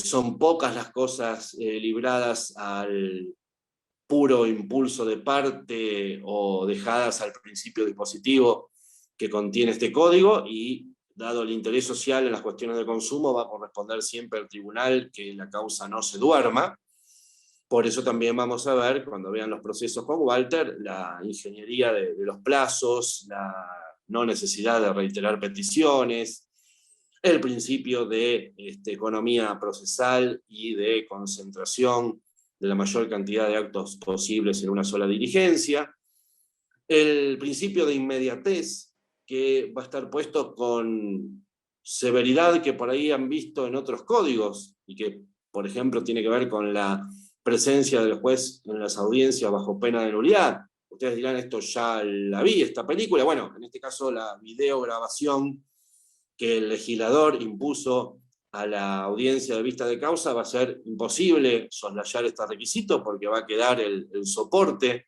Son pocas las cosas libradas al puro impulso de parte o dejadas al principio dispositivo que contiene este código, y dado el interés social en las cuestiones de consumo, va a corresponder siempre al tribunal que la causa no se duerma. Por eso también vamos a ver, cuando vean los procesos con Walter, la ingeniería de los plazos, la no necesidad de reiterar peticiones, el principio de economía procesal y de concentración de la mayor cantidad de actos posibles en una sola diligencia, el principio de inmediatez, que va a estar puesto con severidad que por ahí han visto en otros códigos, y que, por ejemplo, tiene que ver con la presencia del juez en las audiencias bajo pena de nulidad. Ustedes dirán, esto ya la vi, esta película. Bueno, en este caso la videograbación que el legislador impuso a la audiencia de vista de causa, va a ser imposible soslayar este requisito, porque va a quedar el soporte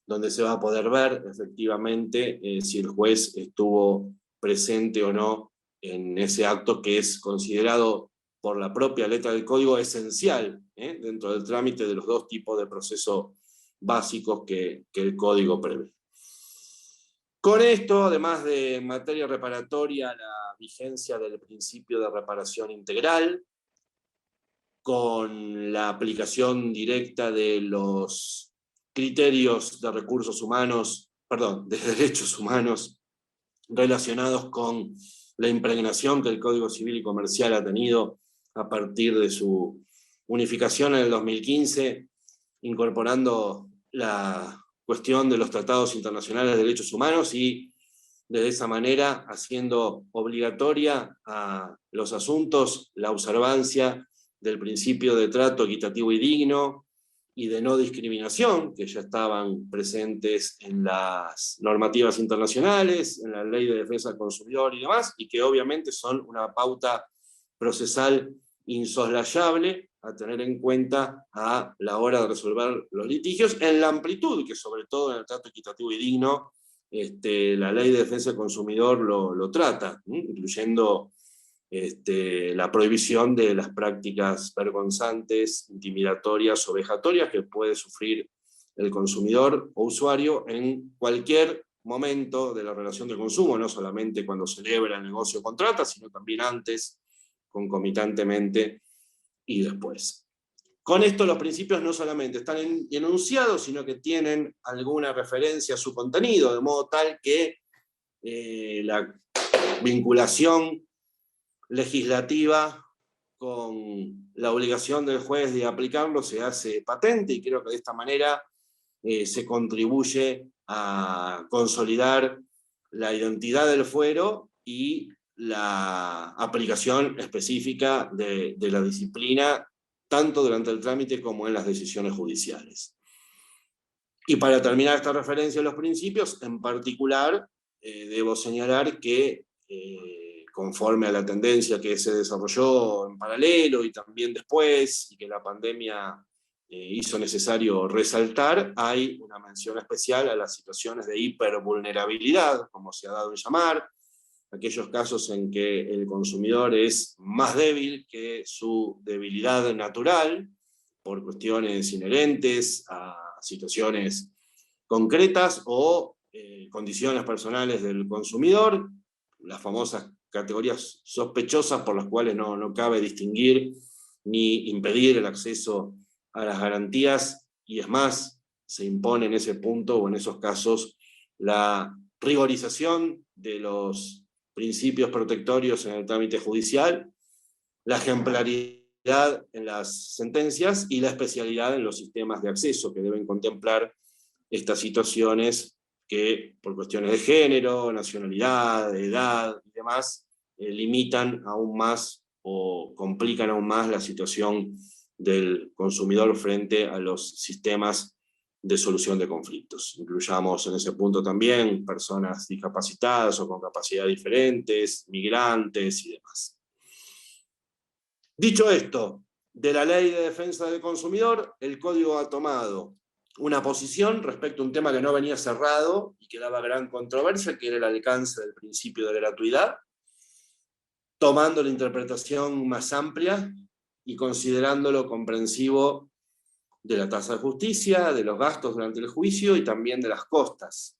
donde se va a poder ver efectivamente si el juez estuvo presente o no en ese acto, que es considerado por la propia letra del código esencial dentro del trámite de los dos tipos de procesos básicos que el código prevé. Con esto, además de en materia reparatoria, la vigencia del principio de reparación integral, con la aplicación directa de los criterios de recursos humanos, perdón, de derechos humanos relacionados con la impregnación que el Código Civil y Comercial ha tenido a partir de su unificación en el 2015, incorporando la cuestión de los tratados internacionales de derechos humanos y de esa manera haciendo obligatoria a los asuntos la observancia del principio de trato equitativo y digno y de no discriminación, que ya estaban presentes en las normativas internacionales, en la Ley de Defensa del Consumidor y demás, y que obviamente son una pauta procesal insoslayable a tener en cuenta a la hora de resolver los litigios, en la amplitud que sobre todo en el trato equitativo y digno la Ley de Defensa del Consumidor lo trata, incluyendo la prohibición de las prácticas vergonzantes, intimidatorias o vejatorias que puede sufrir el consumidor o usuario en cualquier momento de la relación de consumo, no solamente cuando celebra el negocio o contrata, sino también antes, concomitantemente y después. Con esto los principios no solamente están enunciados, sino que tienen alguna referencia a su contenido, de modo tal que la vinculación legislativa con la obligación del juez de aplicarlo se hace patente, y creo que de esta manera se contribuye a consolidar la identidad del fuero y la aplicación específica de la disciplina, tanto durante el trámite como en las decisiones judiciales. Y para terminar esta referencia a los principios, en particular, debo señalar que, conforme a la tendencia que se desarrolló en paralelo y también después, y que la pandemia hizo necesario resaltar, hay una mención especial a las situaciones de hipervulnerabilidad, como se ha dado en llamar, aquellos casos en que el consumidor es más débil que su debilidad natural, por cuestiones inherentes a situaciones concretas o condiciones personales del consumidor, las famosas categorías sospechosas por las cuales no cabe distinguir ni impedir el acceso a las garantías, y es más, se impone en ese punto o en esos casos la rigorización de los principios protectorios en el trámite judicial, la ejemplaridad en las sentencias y la especialidad en los sistemas de acceso que deben contemplar estas situaciones que, por cuestiones de género, nacionalidad, edad y demás, limitan aún más o complican aún más la situación del consumidor frente a los sistemas de solución de conflictos. Incluyamos en ese punto también personas discapacitadas o con capacidades diferentes, migrantes y demás. Dicho esto, de la Ley de Defensa del Consumidor, el Código ha tomado una posición respecto a un tema que no venía cerrado y que daba gran controversia, que era el alcance del principio de gratuidad, tomando la interpretación más amplia y considerándolo comprensivo de la tasa de justicia, de los gastos durante el juicio y también de las costas,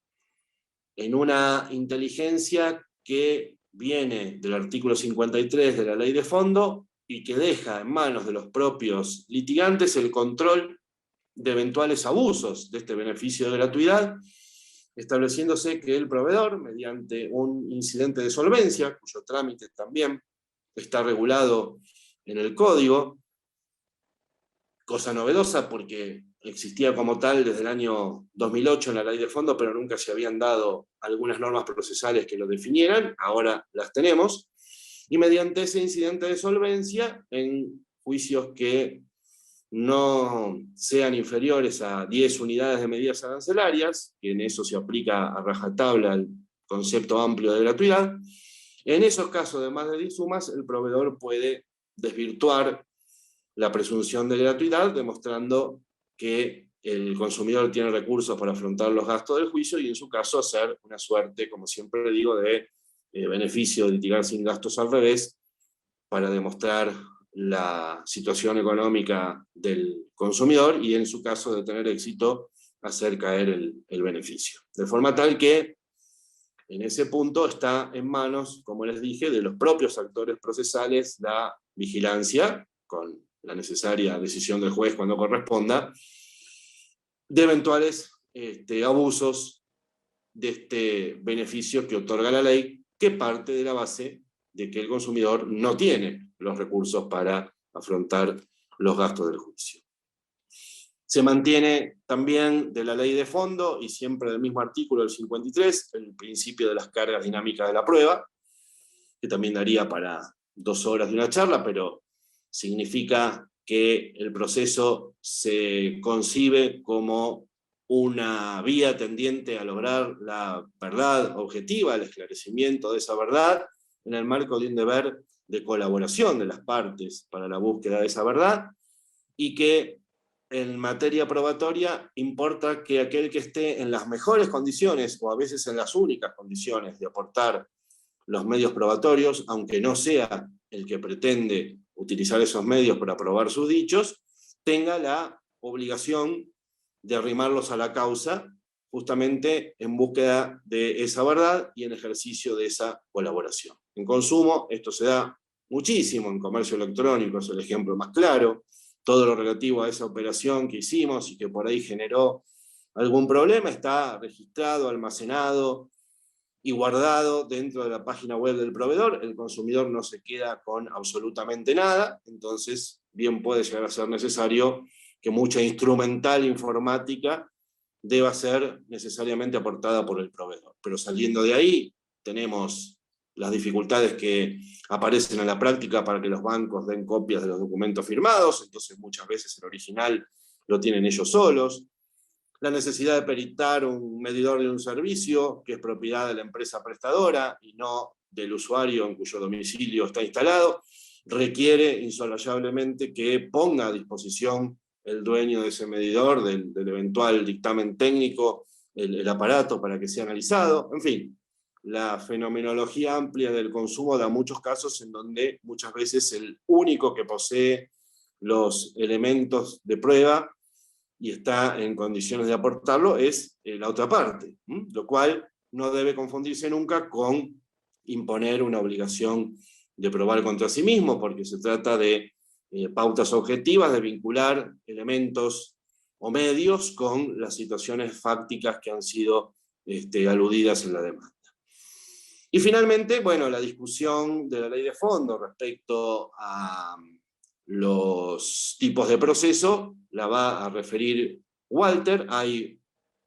en una inteligencia que viene del artículo 53 de la Ley de Fondo y que deja en manos de los propios litigantes el control de eventuales abusos de este beneficio de gratuidad, estableciéndose que el proveedor, mediante un incidente de solvencia, cuyo trámite también está regulado en el Código, cosa novedosa porque existía como tal desde el año 2008 en la Ley de Fondo, pero nunca se habían dado algunas normas procesales que lo definieran, ahora las tenemos, y mediante ese incidente de solvencia, en juicios que no sean inferiores a 10 unidades de medidas arancelarias, que en eso se aplica a rajatabla el concepto amplio de gratuidad, en esos casos de más de 10 sumas, el proveedor puede desvirtuar la presunción de gratuidad, demostrando que el consumidor tiene recursos para afrontar los gastos del juicio y en su caso hacer una suerte, como siempre digo, de beneficio de litigar sin gastos al revés, para demostrar la situación económica del consumidor y en su caso de tener éxito hacer caer el beneficio. De forma tal que en ese punto está en manos, como les dije, de los propios actores procesales la vigilancia, con la necesaria decisión del juez cuando corresponda, de eventuales abusos de este beneficio que otorga la ley, que parte de la base de que el consumidor no tiene los recursos para afrontar los gastos del juicio. Se mantiene también de la Ley de Fondo, y siempre del mismo artículo, el 53, el principio de las cargas dinámicas de la prueba, que también daría para 2 horas de una charla, pero significa que el proceso se concibe como una vía tendiente a lograr la verdad objetiva, el esclarecimiento de esa verdad, en el marco de un deber de colaboración de las partes para la búsqueda de esa verdad, y que en materia probatoria importa que aquel que esté en las mejores condiciones, o a veces en las únicas condiciones de aportar los medios probatorios, aunque no sea el que pretende utilizar esos medios para probar sus dichos, tenga la obligación de arrimarlos a la causa, justamente en búsqueda de esa verdad y en ejercicio de esa colaboración. En consumo, esto se da muchísimo, en comercio electrónico es el ejemplo más claro, todo lo relativo a esa operación que hicimos y que por ahí generó algún problema está registrado, almacenado y guardado dentro de la página web del proveedor. El consumidor no se queda con absolutamente nada, entonces bien puede llegar a ser necesario que mucha instrumental informática deba ser necesariamente aportada por el proveedor. Pero saliendo de ahí, tenemos las dificultades que aparecen en la práctica para que los bancos den copias de los documentos firmados, entonces muchas veces el original lo tienen ellos solos. La necesidad de peritar un medidor de un servicio que es propiedad de la empresa prestadora y no del usuario en cuyo domicilio está instalado, requiere insolayablemente que ponga a disposición el dueño de ese medidor, del eventual dictamen técnico, el aparato para que sea analizado. En fin, la fenomenología amplia del consumo da muchos casos en donde muchas veces el único que posee los elementos de prueba y está en condiciones de aportarlo es la otra parte, lo cual no debe confundirse nunca con imponer una obligación de probar contra sí mismo, porque se trata de pautas objetivas, de vincular elementos o medios con las situaciones fácticas que han sido aludidas en la demanda. Y finalmente, bueno, la discusión de la ley de fondo respecto a los tipos de proceso la va a referir Walter. Hay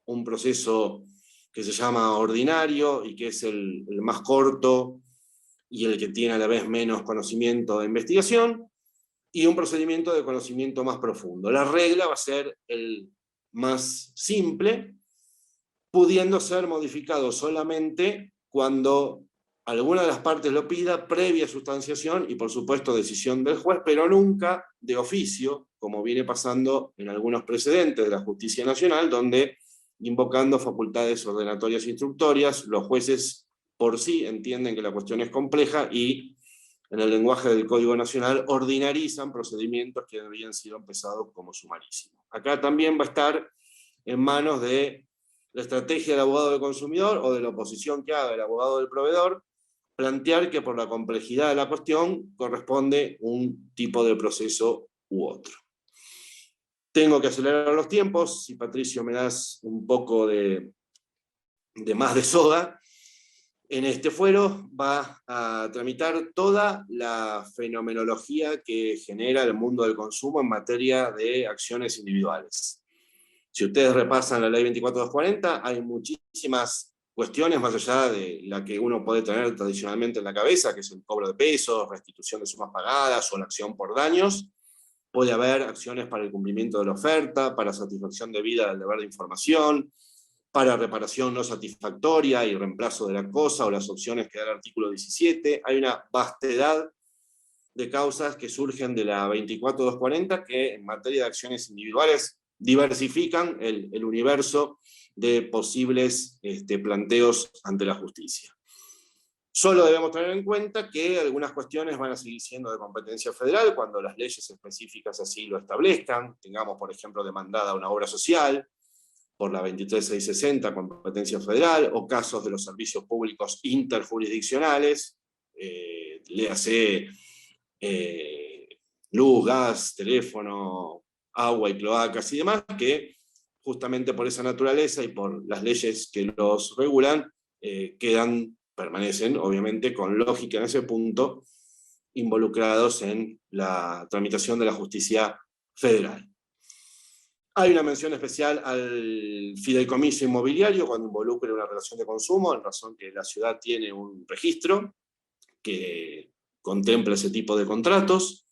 un proceso que se llama ordinario y que es el más corto y el que tiene a la vez menos conocimiento de investigación, y un procedimiento de conocimiento más profundo. La regla va a ser el más simple, pudiendo ser modificado solamente cuando alguna de las partes lo pida, previa sustanciación y por supuesto decisión del juez, pero nunca de oficio, como viene pasando en algunos precedentes de la Justicia Nacional, donde, invocando facultades ordenatorias e instructorias, los jueces por sí entienden que la cuestión es compleja y, en el lenguaje del Código Nacional, ordinarizan procedimientos que habían sido empezados como sumarísimos. Acá también va a estar en manos de la estrategia del abogado del consumidor o de la oposición que haga el abogado del proveedor, plantear que por la complejidad de la cuestión corresponde un tipo de proceso u otro. Tengo que acelerar los tiempos, si Patricio me das un poco de más de soda. En este fuero va a tramitar toda la fenomenología que genera el mundo del consumo en materia de acciones individuales. Si ustedes repasan la ley 24240, hay muchísimas cuestiones más allá de la que uno puede tener tradicionalmente en la cabeza, que es el cobro de pesos, restitución de sumas pagadas o la acción por daños. Puede haber acciones para el cumplimiento de la oferta, para satisfacción debida del deber de información, para reparación no satisfactoria y reemplazo de la cosa, o las opciones que da el artículo 17. Hay una vastedad de causas que surgen de la 24240 que en materia de acciones individuales diversifican el universo de posibles planteos ante la justicia. Solo debemos tener en cuenta que algunas cuestiones van a seguir siendo de competencia federal cuando las leyes específicas así lo establezcan. Tengamos, por ejemplo, demandada una obra social por la 23660, competencia federal, o casos de los servicios públicos interjurisdiccionales, léase luz, gas, teléfono, agua y cloacas y demás, que justamente por esa naturaleza y por las leyes que los regulan, permanecen, obviamente, con lógica en ese punto, involucrados en la tramitación de la justicia federal. Hay una mención especial al fideicomiso inmobiliario cuando involucre una relación de consumo, en razón que la ciudad tiene un registro que contempla ese tipo de contratos.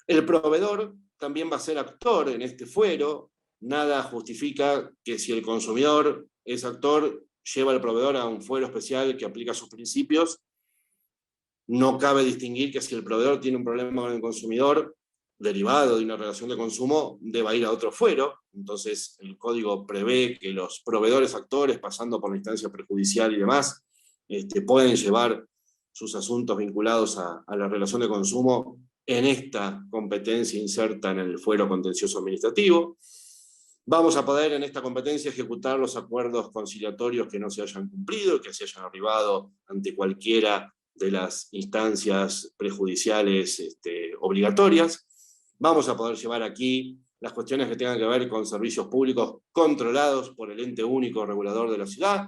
El proveedor también va a ser actor en este fuero. Nada justifica que si el consumidor es actor, lleva al proveedor a un fuero especial que aplica sus principios. No cabe distinguir que si el proveedor tiene un problema con el consumidor, derivado de una relación de consumo, deba ir a otro fuero. Entonces el código prevé que los proveedores actores, pasando por la instancia prejudicial y demás, pueden llevar sus asuntos vinculados a la relación de consumo en esta competencia inserta en el fuero contencioso administrativo. Vamos a poder en esta competencia ejecutar los acuerdos conciliatorios que no se hayan cumplido, que se hayan arribado ante cualquiera de las instancias prejudiciales obligatorias. Vamos a poder llevar aquí las cuestiones que tengan que ver con servicios públicos controlados por el ente único regulador de la ciudad,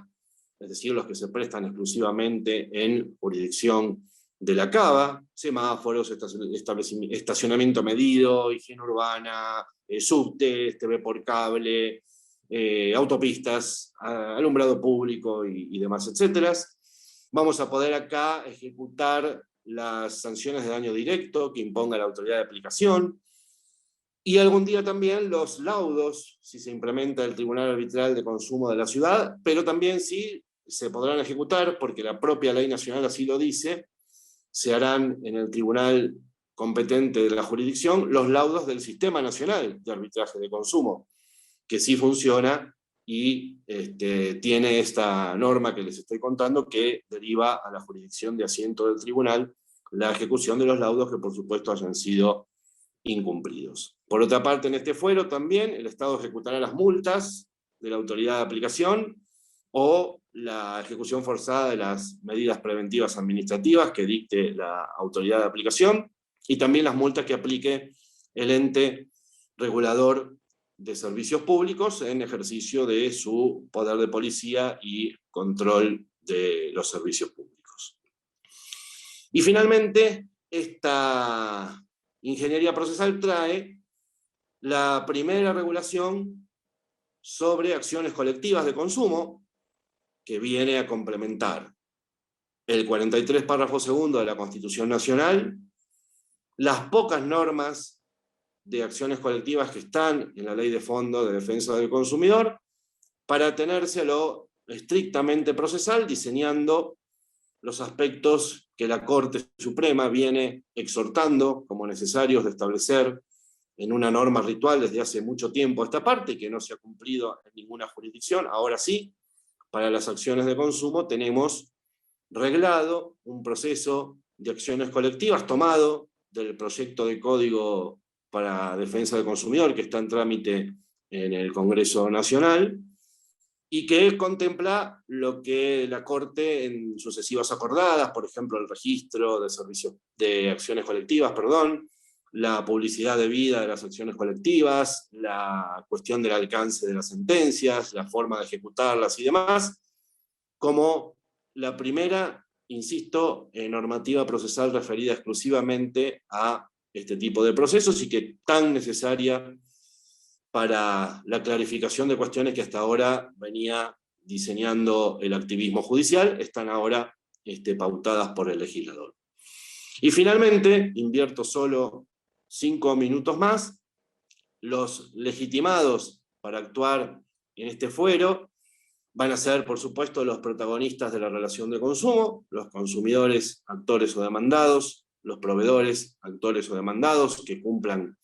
es decir, los que se prestan exclusivamente en jurisdicción de la CABA, semáforos, estacionamiento medido, higiene urbana, subtes, TV por cable, autopistas, alumbrado público y demás, etcétera. Vamos a poder acá ejecutar las sanciones de daño directo que imponga la autoridad de aplicación, y algún día también los laudos, si se implementa el Tribunal Arbitral de Consumo de la ciudad, pero también si se podrán ejecutar, porque la propia ley nacional así lo dice, se harán en el tribunal competente de la jurisdicción los laudos del Sistema Nacional de Arbitraje de Consumo, que sí funciona y tiene esta norma que les estoy contando, que deriva a la jurisdicción de asiento del tribunal la ejecución de los laudos que por supuesto hayan sido incumplidos. Por otra parte, en este fuero también el Estado ejecutará las multas de la autoridad de aplicación o la ejecución forzada de las medidas preventivas administrativas que dicte la autoridad de aplicación, y también las multas que aplique el ente regulador de servicios públicos en ejercicio de su poder de policía y control de los servicios públicos. Y finalmente, esta ingeniería procesal trae la primera regulación sobre acciones colectivas de consumo, que viene a complementar el 43 párrafo segundo de la Constitución Nacional, las pocas normas de acciones colectivas que están en la Ley de Fondo de Defensa del Consumidor, para atenerse a lo estrictamente procesal, diseñando los aspectos que la Corte Suprema viene exhortando como necesarios de establecer en una norma ritual desde hace mucho tiempo esta parte, que no se ha cumplido en ninguna jurisdicción. Ahora sí, para las acciones de consumo tenemos reglado un proceso de acciones colectivas tomado del proyecto de Código para Defensa del Consumidor que está en trámite en el Congreso Nacional, y que contempla lo que la Corte en sucesivas acordadas, por ejemplo el registro de servicios de acciones colectivas, la publicidad debida de las acciones colectivas, la cuestión del alcance de las sentencias, la forma de ejecutarlas y demás, como la primera, insisto, normativa procesal referida exclusivamente a este tipo de procesos, y que tan necesaria para la clarificación de cuestiones que hasta ahora venía diseñando el activismo judicial, están ahora pautadas por el legislador. Y finalmente, invierto solo 5 minutos más, los legitimados para actuar en este fuero van a ser, por supuesto, los protagonistas de la relación de consumo, los consumidores, actores o demandados, los proveedores, actores o demandados, que cumplan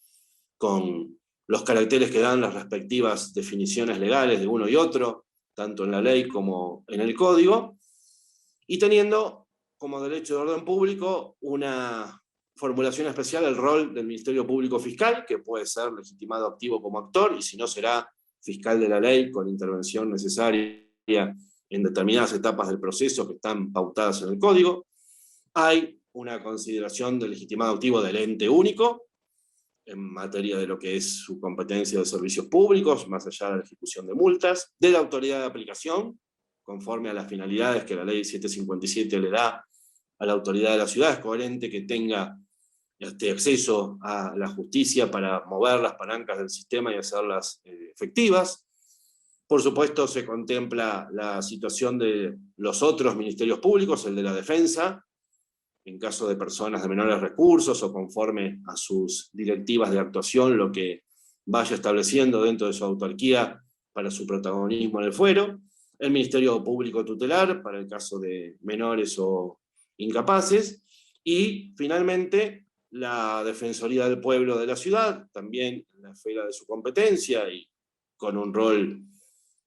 con los caracteres que dan las respectivas definiciones legales de uno y otro, tanto en la ley como en el código, y teniendo como derecho de orden público una formulación especial el rol del Ministerio Público Fiscal, que puede ser legitimado activo como actor, y si no será fiscal de la ley con intervención necesaria en determinadas etapas del proceso que están pautadas en el código. Hay una consideración del legitimado activo del ente único, en materia de lo que es su competencia de servicios públicos, más allá de la ejecución de multas, de la autoridad de aplicación, conforme a las finalidades que la ley 757 le da a la autoridad de la ciudad. Es coherente que tenga acceso a la justicia para mover las palancas del sistema y hacerlas efectivas. Por supuesto, se contempla la situación de los otros ministerios públicos, el de la defensa, en caso de personas de menores recursos o conforme a sus directivas de actuación, lo que vaya estableciendo dentro de su autarquía para su protagonismo en el fuero, el Ministerio Público Tutelar para el caso de menores o incapaces, y finalmente la Defensoría del Pueblo de la ciudad, también en la esfera de su competencia y con un rol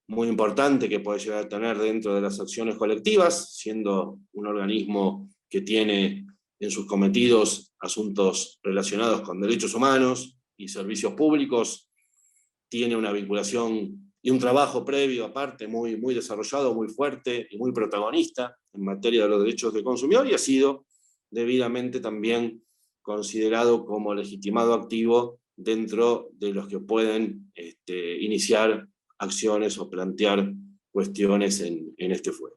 muy importante que puede llegar a tener dentro de las acciones colectivas, siendo un organismo que tiene en sus cometidos asuntos relacionados con derechos humanos y servicios públicos, tiene una vinculación y un trabajo previo aparte muy, muy desarrollado, muy fuerte y muy protagonista en materia de los derechos del consumidor, y ha sido debidamente también considerado como legitimado activo dentro de los que pueden iniciar acciones o plantear cuestiones en este fuero.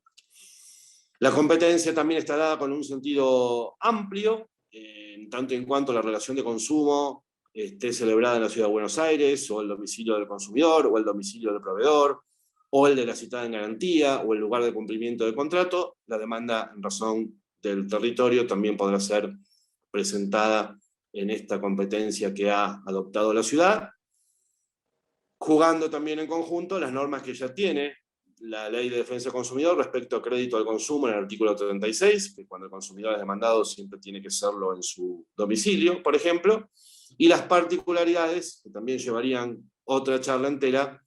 La competencia también está dada con un sentido amplio, en tanto y en cuanto la relación de consumo esté celebrada en la Ciudad de Buenos Aires, o el domicilio del consumidor, o el domicilio del proveedor, o el de la citada en garantía, o el lugar de cumplimiento del contrato, la demanda en razón del territorio también podrá ser presentada en esta competencia que ha adoptado la ciudad, jugando también en conjunto las normas que ya tiene la Ley de Defensa del Consumidor respecto a crédito al consumo en el artículo 36, que cuando el consumidor es demandado siempre tiene que serlo en su domicilio, por ejemplo, y las particularidades, que también llevarían otra charla entera,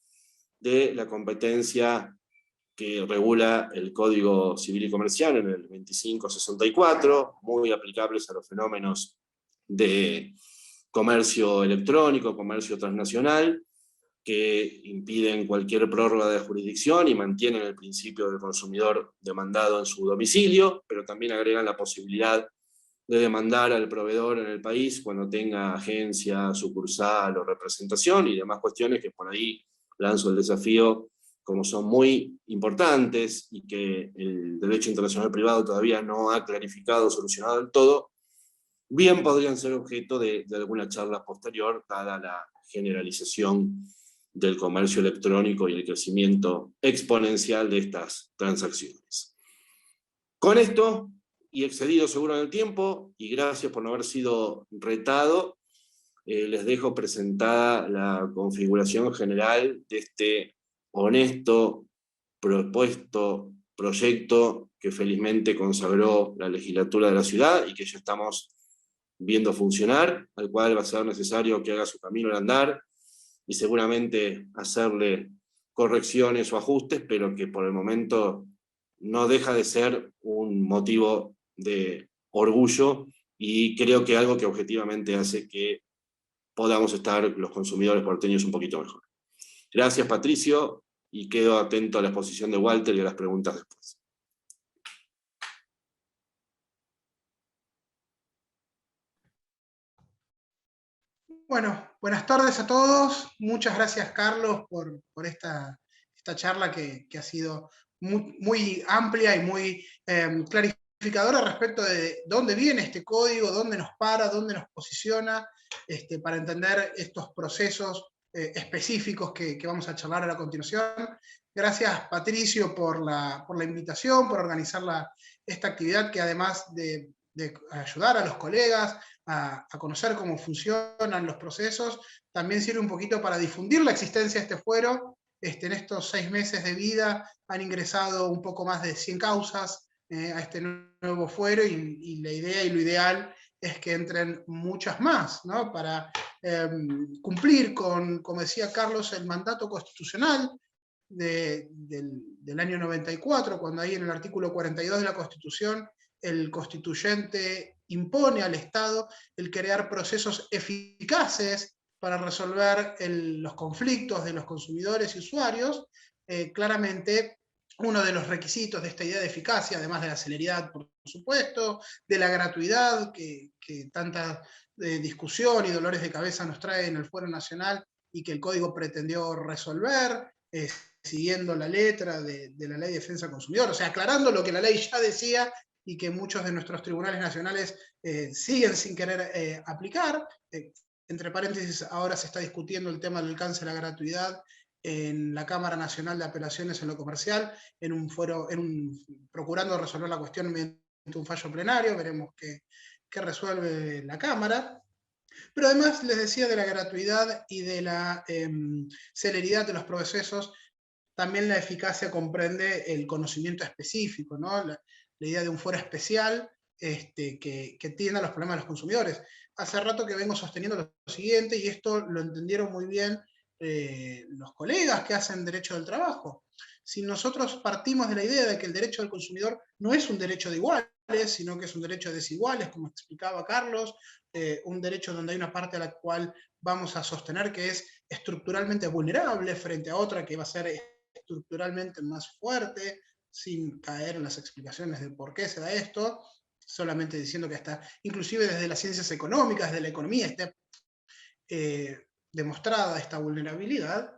de la competencia que regula el Código Civil y Comercial en el 2564, muy aplicables a los fenómenos de comercio electrónico, comercio transnacional, que impiden cualquier prórroga de jurisdicción y mantienen el principio del consumidor demandado en su domicilio, pero también agregan la posibilidad de demandar al proveedor en el país cuando tenga agencia, sucursal o representación y demás cuestiones que por ahí lanzo el desafío, como son muy importantes y que el derecho internacional privado todavía no ha clarificado o solucionado del todo, bien podrían ser objeto de alguna charla posterior, dada la generalización del comercio electrónico y el crecimiento exponencial de estas transacciones. Con esto, y excedido seguro en el tiempo, y gracias por no haber sido retado, les dejo presentada la configuración general de este honesto propuesto proyecto que felizmente consagró la legislatura de la ciudad y que ya estamos viendo funcionar, al cual va a ser necesario que haga su camino al andar y seguramente hacerle correcciones o ajustes, pero que por el momento no deja de ser un motivo de orgullo y creo que algo que objetivamente hace que podamos estar los consumidores porteños un poquito mejor. Gracias, Patricio, y quedo atento a la exposición de Walter y a las preguntas después. Bueno, buenas tardes a todos. Muchas gracias, Carlos, por esta charla que ha sido muy amplia y muy clarificadora respecto de dónde viene este código, dónde nos para, dónde nos posiciona, para entender estos procesos específicos que vamos a charlar a continuación. Gracias, Patricio, por la invitación, por organizar esta actividad que además de ayudar a los colegas a conocer cómo funcionan los procesos, también sirve un poquito para difundir la existencia de este fuero. En estos 6 meses de vida han ingresado un poco más de 100 causas a este nuevo fuero y la idea y lo ideal es que entren muchas más, ¿no? Para cumplir con, como decía Carlos, el mandato constitucional del año 94, cuando ahí en el artículo 42 de la Constitución el constituyente impone al Estado el crear procesos eficaces para resolver los conflictos de los consumidores y usuarios. Claramente, uno de los requisitos de esta idea de eficacia, además de la celeridad, por supuesto, de la gratuidad, que tanta discusión y dolores de cabeza nos trae en el Fuero Nacional y que el Código pretendió resolver, siguiendo la letra de la Ley de Defensa del Consumidor, o sea, aclarando lo que la ley ya decía y que muchos de nuestros tribunales nacionales siguen sin querer aplicar. Entre paréntesis, ahora se está discutiendo el tema del alcance de la gratuidad en la Cámara Nacional de Apelaciones en lo Comercial, procurando resolver la cuestión mediante un fallo plenario. Veremos qué resuelve la Cámara. Pero además les decía de la gratuidad y de la celeridad de los procesos, también la eficacia comprende el conocimiento específico, ¿no? La idea de un fuero especial que atienda los problemas de los consumidores. Hace rato que vengo sosteniendo lo siguiente, y esto lo entendieron muy bien los colegas que hacen derecho del trabajo. Si nosotros partimos de la idea de que el derecho del consumidor no es un derecho de iguales, sino que es un derecho de desiguales, como explicaba Carlos, un derecho donde hay una parte a la cual vamos a sostener que es estructuralmente vulnerable frente a otra que va a ser estructuralmente más fuerte, sin caer en las explicaciones de por qué se da esto, solamente diciendo que hasta, inclusive desde las ciencias económicas, de la economía, está demostrada esta vulnerabilidad.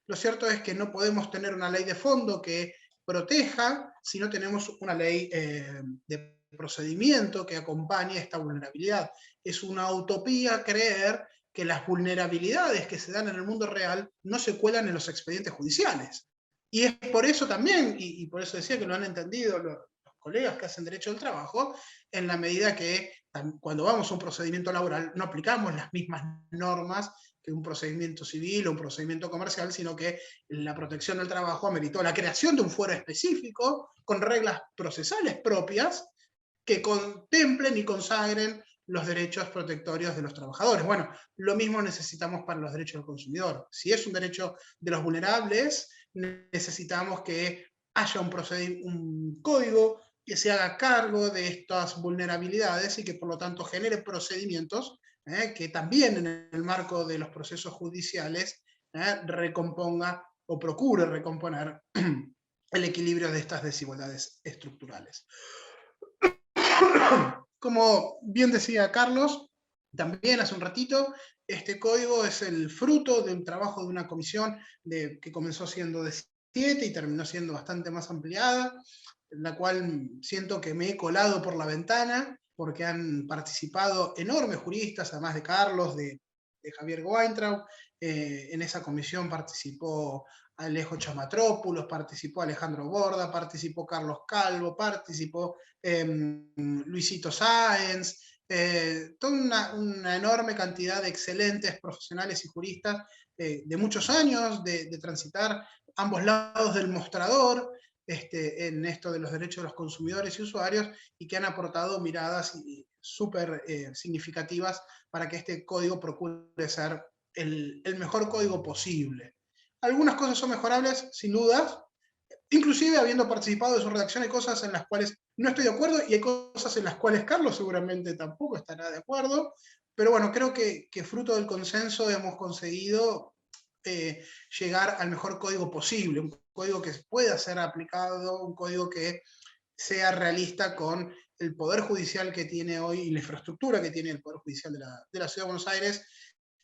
Lo cierto es que no podemos tener una ley de fondo que proteja si no tenemos una ley de procedimiento que acompañe esta vulnerabilidad. Es una utopía creer que las vulnerabilidades que se dan en el mundo real no se cuelan en los expedientes judiciales. Y es por eso también, y por eso decía que lo han entendido los colegas que hacen derecho del trabajo, en la medida que cuando vamos a un procedimiento laboral no aplicamos las mismas normas que un procedimiento civil o un procedimiento comercial, sino que la protección del trabajo ameritó la creación de un fuero específico con reglas procesales propias que contemplen y consagren los derechos protectorios de los trabajadores. Bueno, lo mismo necesitamos para los derechos del consumidor. Si es un derecho de los vulnerables, necesitamos que haya un código que se haga cargo de estas vulnerabilidades y que por lo tanto genere procedimientos que también en el marco de los procesos judiciales recomponga o procure recomponer el equilibrio de estas desigualdades estructurales. Como bien decía Carlos, también hace un ratito, este código es el fruto de un trabajo de una comisión que comenzó siendo de 7 y terminó siendo bastante más ampliada, en la cual siento que me he colado por la ventana, porque han participado enormes juristas, además de Carlos, de Javier Weintraub. En esa comisión participó Alejo Chamatrópulos, participó Alejandro Borda, participó Carlos Calvo, participó Luisito Sáenz, toda una enorme cantidad de excelentes profesionales y juristas de muchos años, de transitar ambos lados del mostrador, en esto de los derechos de los consumidores y usuarios, y que han aportado miradas súper significativas para que este código procure ser el mejor código posible. Algunas cosas son mejorables, sin dudas, inclusive habiendo participado de su redacción hay cosas en las cuales no estoy de acuerdo y hay cosas en las cuales Carlos seguramente tampoco estará de acuerdo, pero bueno, creo que fruto del consenso hemos conseguido llegar al mejor código posible, un código que pueda ser aplicado, un código que sea realista con el poder judicial que tiene hoy y la infraestructura que tiene el poder judicial de la Ciudad de Buenos Aires,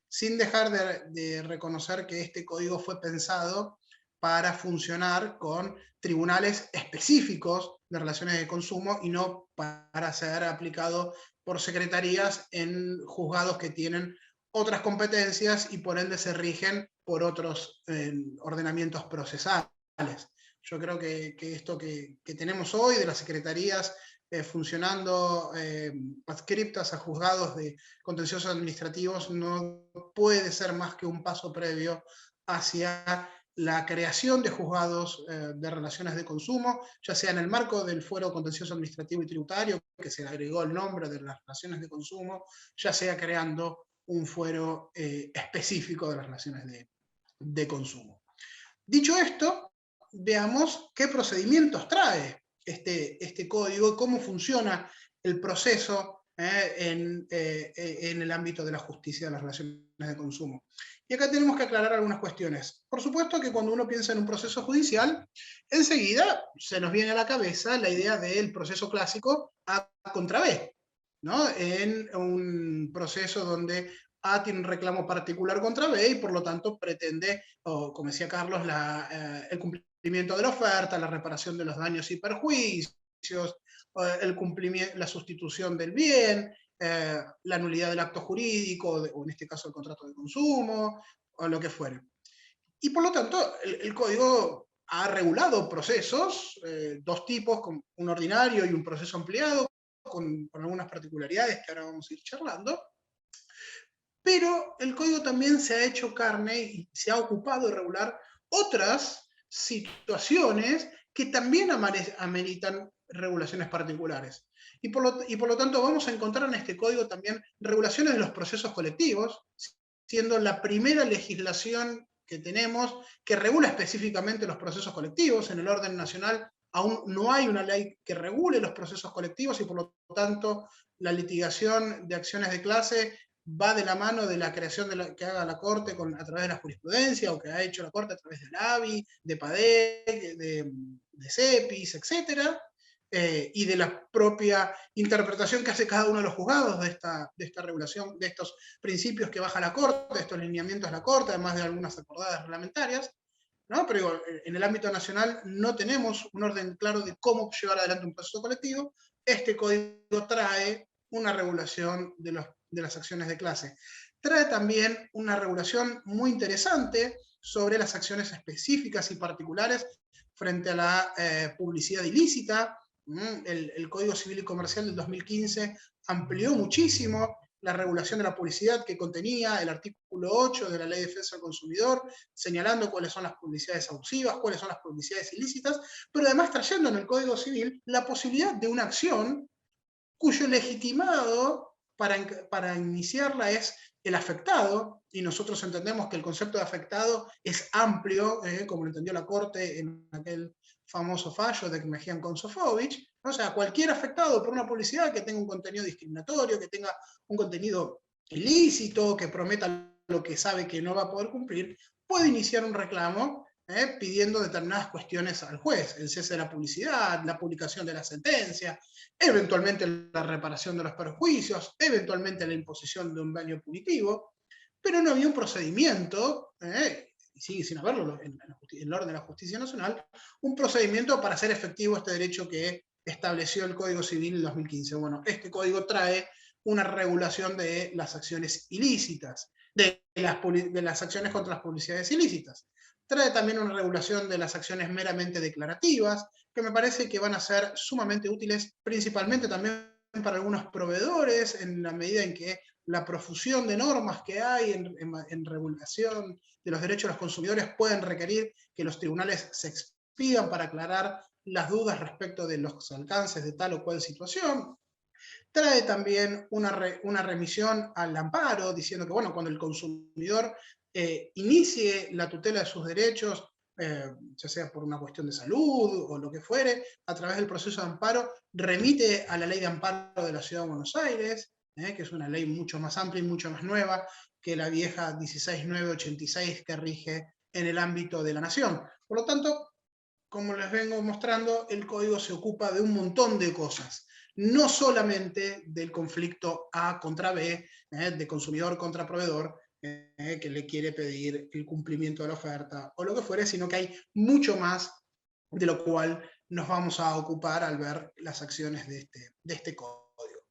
sin dejar de reconocer que este código fue pensado para funcionar con tribunales específicos de relaciones de consumo y no para ser aplicado por secretarías en juzgados que tienen otras competencias y por ende se rigen por otros ordenamientos procesales. Yo creo que esto que tenemos hoy de las secretarías funcionando adscriptas a juzgados de contenciosos administrativos no puede ser más que un paso previo hacia la creación de juzgados de relaciones de consumo, ya sea en el marco del fuero contencioso administrativo y tributario, que se le agregó el nombre de las relaciones de consumo, ya sea creando un fuero específico de las relaciones de consumo. Dicho esto, veamos qué procedimientos trae este código y cómo funciona el proceso en el ámbito de la justicia de las relaciones de consumo. Y acá tenemos que aclarar algunas cuestiones. Por supuesto que cuando uno piensa en un proceso judicial, enseguida se nos viene a la cabeza la idea del proceso clásico A contra B, ¿no? En un proceso donde A tiene un reclamo particular contra B y por lo tanto pretende, o como decía Carlos, el cumplimiento de la oferta, la reparación de los daños y perjuicios, la sustitución del bien, la nulidad del acto jurídico, o en este caso el contrato de consumo, o lo que fuere. Y por lo tanto, el código ha regulado procesos, dos tipos, un ordinario y un proceso ampliado, con algunas particularidades que ahora vamos a ir charlando. Pero el código también se ha hecho carne y se ha ocupado de regular otras situaciones que también ameritan regulaciones particulares. Y por lo tanto vamos a encontrar en este código también regulaciones de los procesos colectivos, siendo la primera legislación que tenemos que regula específicamente los procesos colectivos. En el orden nacional aún no hay una ley que regule los procesos colectivos y por lo tanto la litigación de acciones de clase va de la mano de la creación que haga la Corte a través de la jurisprudencia, o que ha hecho la Corte a través del ABI, de PADEC, de CEPIS, etc. Y de la propia interpretación que hace cada uno de los juzgados de esta regulación, de estos principios que baja la Corte, de estos lineamientos de la Corte, además de algunas acordadas reglamentarias, ¿no? Pero digo, en el ámbito nacional no tenemos un orden claro de cómo llevar adelante un proceso colectivo. Este código trae una regulación de las acciones de clase. trae también una regulación muy interesante sobre las acciones específicas y particulares frente a la publicidad ilícita. El Código Civil y Comercial del 2015 amplió muchísimo la regulación de la publicidad que contenía el artículo 8 de la Ley de Defensa del Consumidor, señalando cuáles son las publicidades abusivas, cuáles son las publicidades ilícitas, pero además trayendo en el Código Civil la posibilidad de una acción cuyo legitimado para iniciarla es el afectado, y nosotros entendemos que el concepto de afectado es amplio, como lo entendió la Corte en aquel famoso fallo de Kmejian con Sofovich, o sea, cualquier afectado por una publicidad que tenga un contenido discriminatorio, que tenga un contenido ilícito, que prometa lo que sabe que no va a poder cumplir, puede iniciar un reclamo pidiendo determinadas cuestiones al juez, el cese de la publicidad, la publicación de la sentencia, eventualmente la reparación de los perjuicios, eventualmente la imposición de un daño punitivo, pero no había un procedimiento, y sigue sin haberlo en el orden de la justicia nacional, un procedimiento para hacer efectivo este derecho que estableció el Código Civil en 2015. Bueno, este código trae una regulación de las acciones ilícitas, de las acciones contra las publicidades ilícitas. Trae también una regulación de las acciones meramente declarativas, que me parece que van a ser sumamente útiles, principalmente también para algunos proveedores, en la medida en que la profusión de normas que hay en regulación de los derechos de los consumidores pueden requerir que los tribunales se expidan para aclarar las dudas respecto de los alcances de tal o cual situación. Trae también una remisión al amparo, diciendo que, bueno, cuando el consumidor inicie la tutela de sus derechos, ya sea por una cuestión de salud o lo que fuere, a través del proceso de amparo, remite a la ley de amparo de la Ciudad de Buenos Aires, que es una ley mucho más amplia y mucho más nueva que la vieja 16986 que rige en el ámbito de la nación. Por lo tanto, como les vengo mostrando, el código se ocupa de un montón de cosas, no solamente del conflicto A contra B, de consumidor contra proveedor, que le quiere pedir el cumplimiento de la oferta o lo que fuere, sino que hay mucho más de lo cual nos vamos a ocupar al ver las acciones de este código.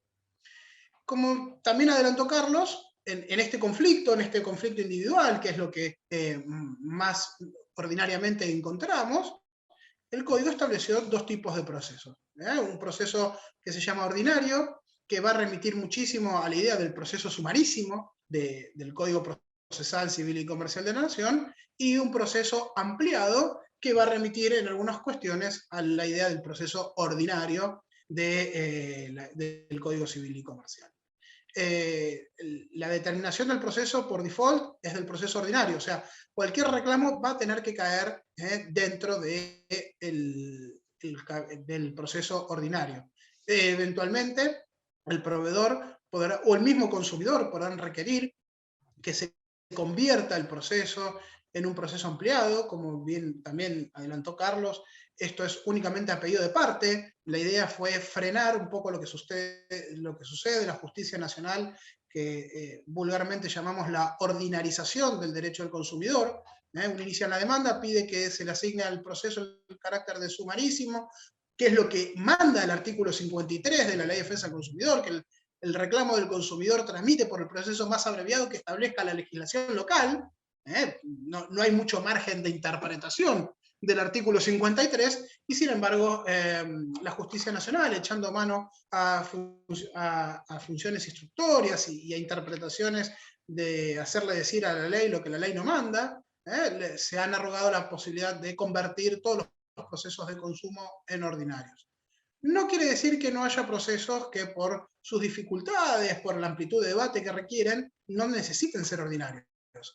Como también adelantó Carlos, en este conflicto individual, que es lo que más ordinariamente encontramos, el código estableció dos tipos de procesos. Un proceso que se llama ordinario, que va a remitir muchísimo a la idea del proceso sumarísimo del Código Procesal Civil y Comercial de la Nación, y un proceso ampliado que va a remitir en algunas cuestiones a la idea del proceso ordinario del Código Civil y Comercial. La determinación del proceso por default es del proceso ordinario, o sea, cualquier reclamo va a tener que caer dentro del proceso ordinario. Eventualmente, el proveedor podrá, o el mismo consumidor podrán requerir que se convierta el proceso en un proceso ampliado, como bien también adelantó Carlos. Esto es únicamente a pedido de parte. La idea fue frenar un poco lo que sucede en la justicia nacional, que vulgarmente llamamos la ordinarización del derecho del consumidor. Uno inicia la demanda, pide que se le asigne al proceso el carácter de sumarísimo, que es lo que manda el artículo 53 de la Ley de Defensa del Consumidor, que el reclamo del consumidor tramite por el proceso más abreviado que establezca la legislación local. No hay mucho margen de interpretación del artículo 53, y sin embargo la justicia nacional, echando mano a funciones instructorias y a interpretaciones de hacerle decir a la ley lo que la ley no manda, se han arrogado la posibilidad de convertir todos los procesos de consumo en ordinarios. No quiere decir que no haya procesos que por sus dificultades, por la amplitud de debate que requieren, no necesiten ser ordinarios.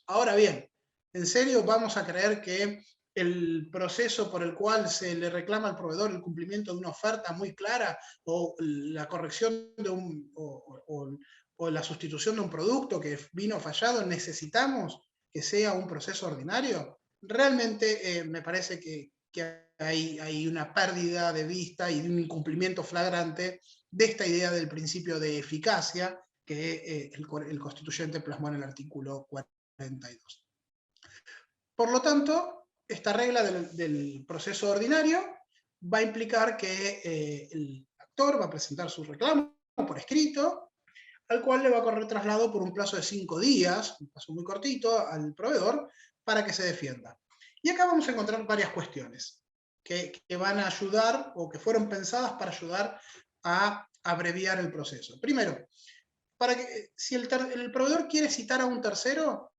Ahora bien, ¿en serio vamos a creer que el proceso por el cual se le reclama al proveedor el cumplimiento de una oferta muy clara, o la corrección de o la sustitución de un producto que vino fallado, necesitamos que sea un proceso ordinario? Realmente me parece que hay una pérdida de vista y de un incumplimiento flagrante de esta idea del principio de eficacia que el constituyente plasmó en el artículo 42. Por lo tanto, esta regla del proceso ordinario va a implicar que el actor va a presentar su reclamo por escrito, al cual le va a correr traslado por un plazo de 5 días, un plazo muy cortito, al proveedor, para que se defienda. Y acá vamos a encontrar varias cuestiones que van a ayudar, o que fueron pensadas para ayudar a abreviar el proceso. Primero, si el proveedor quiere citar a un tercero,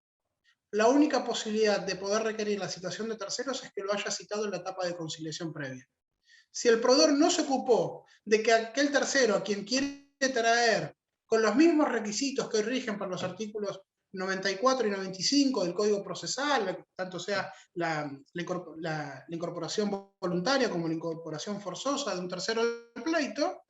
la única posibilidad de poder requerir la citación de terceros es que lo haya citado en la etapa de conciliación previa. Si el proveedor no se ocupó de que aquel tercero a quien quiere traer con los mismos requisitos que hoy rigen para los artículos 94 y 95 del Código Procesal, tanto sea la incorporación voluntaria como la incorporación forzosa de un tercero al pleito,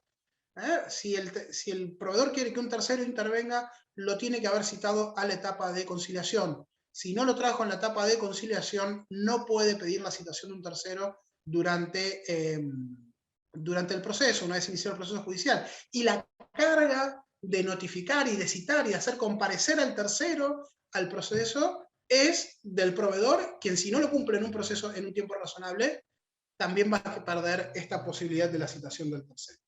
si el proveedor quiere que un tercero intervenga, lo tiene que haber citado a la etapa de conciliación. Si no lo trajo en la etapa de conciliación, no puede pedir la citación de un tercero durante el proceso, una vez iniciado el proceso judicial. Y la carga de notificar y de citar y de hacer comparecer al tercero al proceso es del proveedor, quien si no lo cumple en un proceso en un tiempo razonable, también va a perder esta posibilidad de la citación del tercero.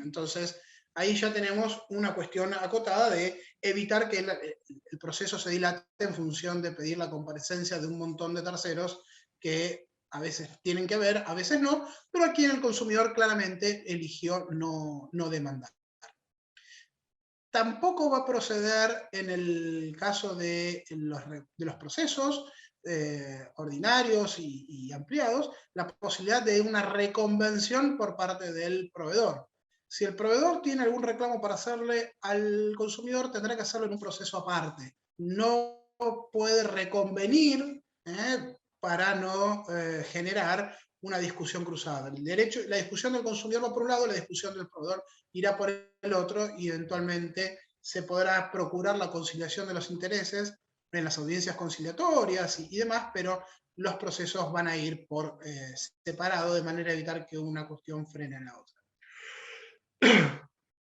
Entonces, ahí ya tenemos una cuestión acotada de evitar que el proceso se dilate en función de pedir la comparecencia de un montón de terceros que a veces tienen que ver, a veces no, pero aquí el consumidor claramente eligió no demandar. Tampoco va a proceder en el caso de los procesos ordinarios y ampliados la posibilidad de una reconvención por parte del proveedor. Si el proveedor tiene algún reclamo para hacerle al consumidor, tendrá que hacerlo en un proceso aparte. No puede reconvenir para no generar una discusión cruzada. La discusión del consumidor va por un lado, la discusión del proveedor irá por el otro, y eventualmente se podrá procurar la conciliación de los intereses en las audiencias conciliatorias y demás, pero los procesos van a ir por separado, de manera a evitar que una cuestión frene a la otra.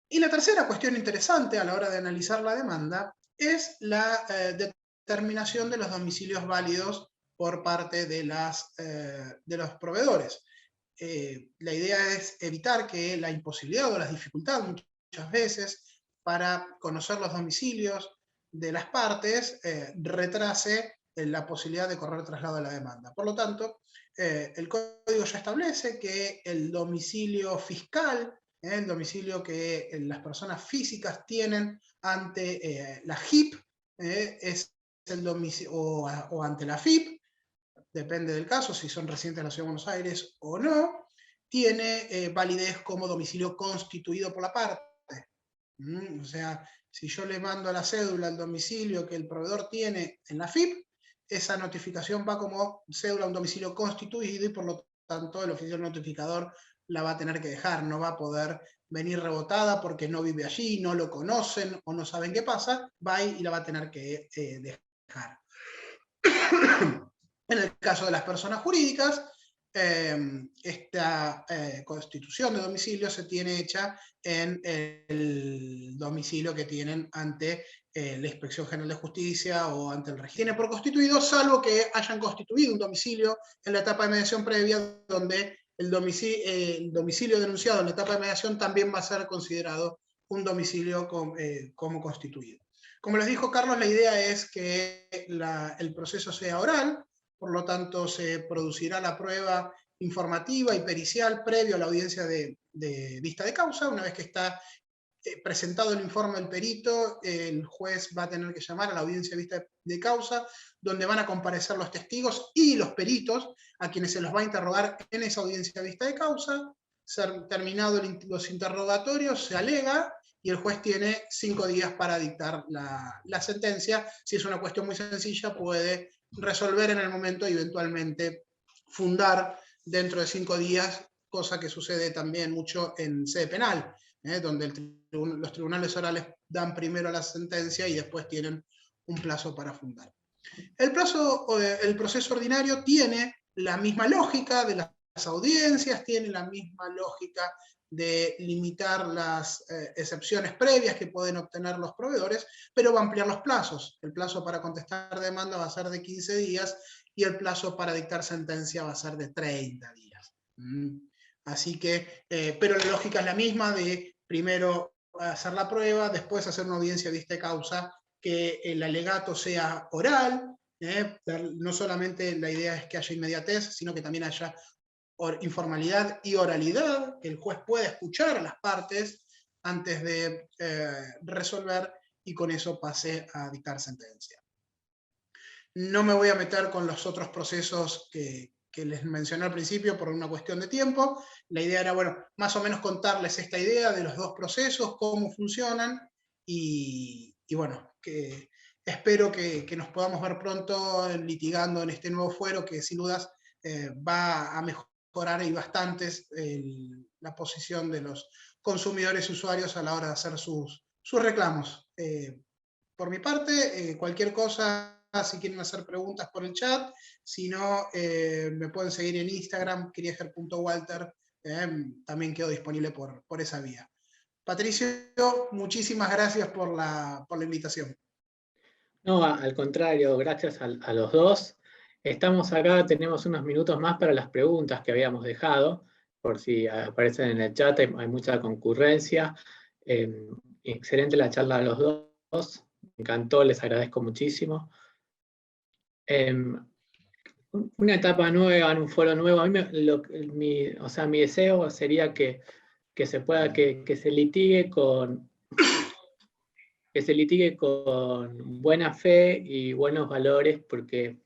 Y la tercera cuestión interesante a la hora de analizar la demanda es la determinación de los domicilios válidos por parte de los proveedores. La idea es evitar que la imposibilidad o las dificultades muchas veces para conocer los domicilios de las partes retrase la posibilidad de correr traslado de la demanda. Por lo tanto, el código ya establece que el domicilio fiscal, el domicilio que las personas físicas tienen ante la JIP, es el domicilio, o ante la FIP, depende del caso, si son residentes de la Ciudad de Buenos Aires o no, tiene validez como domicilio constituido por la parte. O sea, si yo le mando a la cédula el domicilio que el proveedor tiene en la FIP, esa notificación va como cédula a un domicilio constituido, y por lo tanto el oficial notificador la va a tener que dejar, no va a poder venir rebotada porque no vive allí, no lo conocen o no saben qué pasa, va y la va a tener que dejar. En el caso de las personas jurídicas, esta constitución de domicilio se tiene hecha en el domicilio que tienen ante la Inspección General de Justicia o ante el registro. Tiene por constituido, salvo que hayan constituido un domicilio en la etapa de mediación previa, donde el domicilio denunciado en la etapa de mediación también va a ser considerado un domicilio como constituido. Como les dijo Carlos, la idea es que el proceso sea oral, por lo tanto se producirá la prueba informativa y pericial previo a la audiencia de vista de causa. Una vez que está presentado el informe del perito, el juez va a tener que llamar a la audiencia de vista de causa, donde van a comparecer los testigos y los peritos, a quienes se los va a interrogar en esa audiencia de vista de causa. Terminados los interrogatorios, se alega, y el juez tiene 5 días para dictar la sentencia. Si es una cuestión muy sencilla, puede resolver en el momento y eventualmente fundar dentro de 5 días, cosa que sucede también mucho en sede penal, donde los tribunales orales dan primero la sentencia y después tienen un plazo para fundar. El proceso ordinario tiene la misma lógica de las audiencias, tiene la misma lógica de limitar las excepciones previas que pueden obtener los proveedores, pero va a ampliar los plazos. El plazo para contestar demanda va a ser de 15 días y el plazo para dictar sentencia va a ser de 30 días. Así que, pero la lógica es la misma, de primero hacer la prueba, después hacer una audiencia vista y causa, que el alegato sea oral, no solamente la idea es que haya inmediatez, sino que también haya informalidad y oralidad, que el juez pueda escuchar a las partes antes de resolver y con eso pase a dictar sentencia. No me voy a meter con los otros procesos que les mencioné al principio por una cuestión de tiempo. La idea era, bueno, más o menos contarles esta idea de los dos procesos, cómo funcionan, y bueno, que espero que nos podamos ver pronto litigando en este nuevo fuero que sin dudas va a mejorar y bastantes la posición de los consumidores y usuarios a la hora de hacer sus reclamos. Por mi parte, cualquier cosa, si quieren hacer preguntas por el chat, si no, me pueden seguir en Instagram, krieger.walter, también quedo disponible por esa vía. Patricio, muchísimas gracias por la invitación. No, al contrario, gracias a los dos. Estamos acá, tenemos unos minutos más para las preguntas que habíamos dejado, por si aparecen en el chat, hay mucha concurrencia. Excelente la charla de los dos, me encantó, les agradezco muchísimo. Una etapa nueva, en un foro nuevo, a mí mi deseo sería que se pueda, que se litigue con buena fe y buenos valores, porque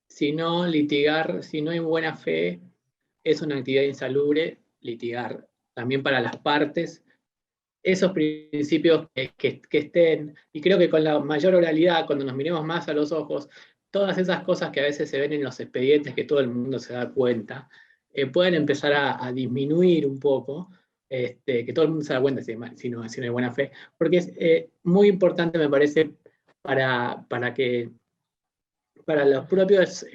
si no hay buena fe, es una actividad insalubre litigar. También para las partes, esos principios que estén, y creo que con la mayor oralidad, cuando nos miremos más a los ojos, todas esas cosas que a veces se ven en los expedientes, que todo el mundo se da cuenta, pueden empezar a disminuir un poco, que todo el mundo se da cuenta si no hay buena fe, porque es muy importante, me parece, para los propios,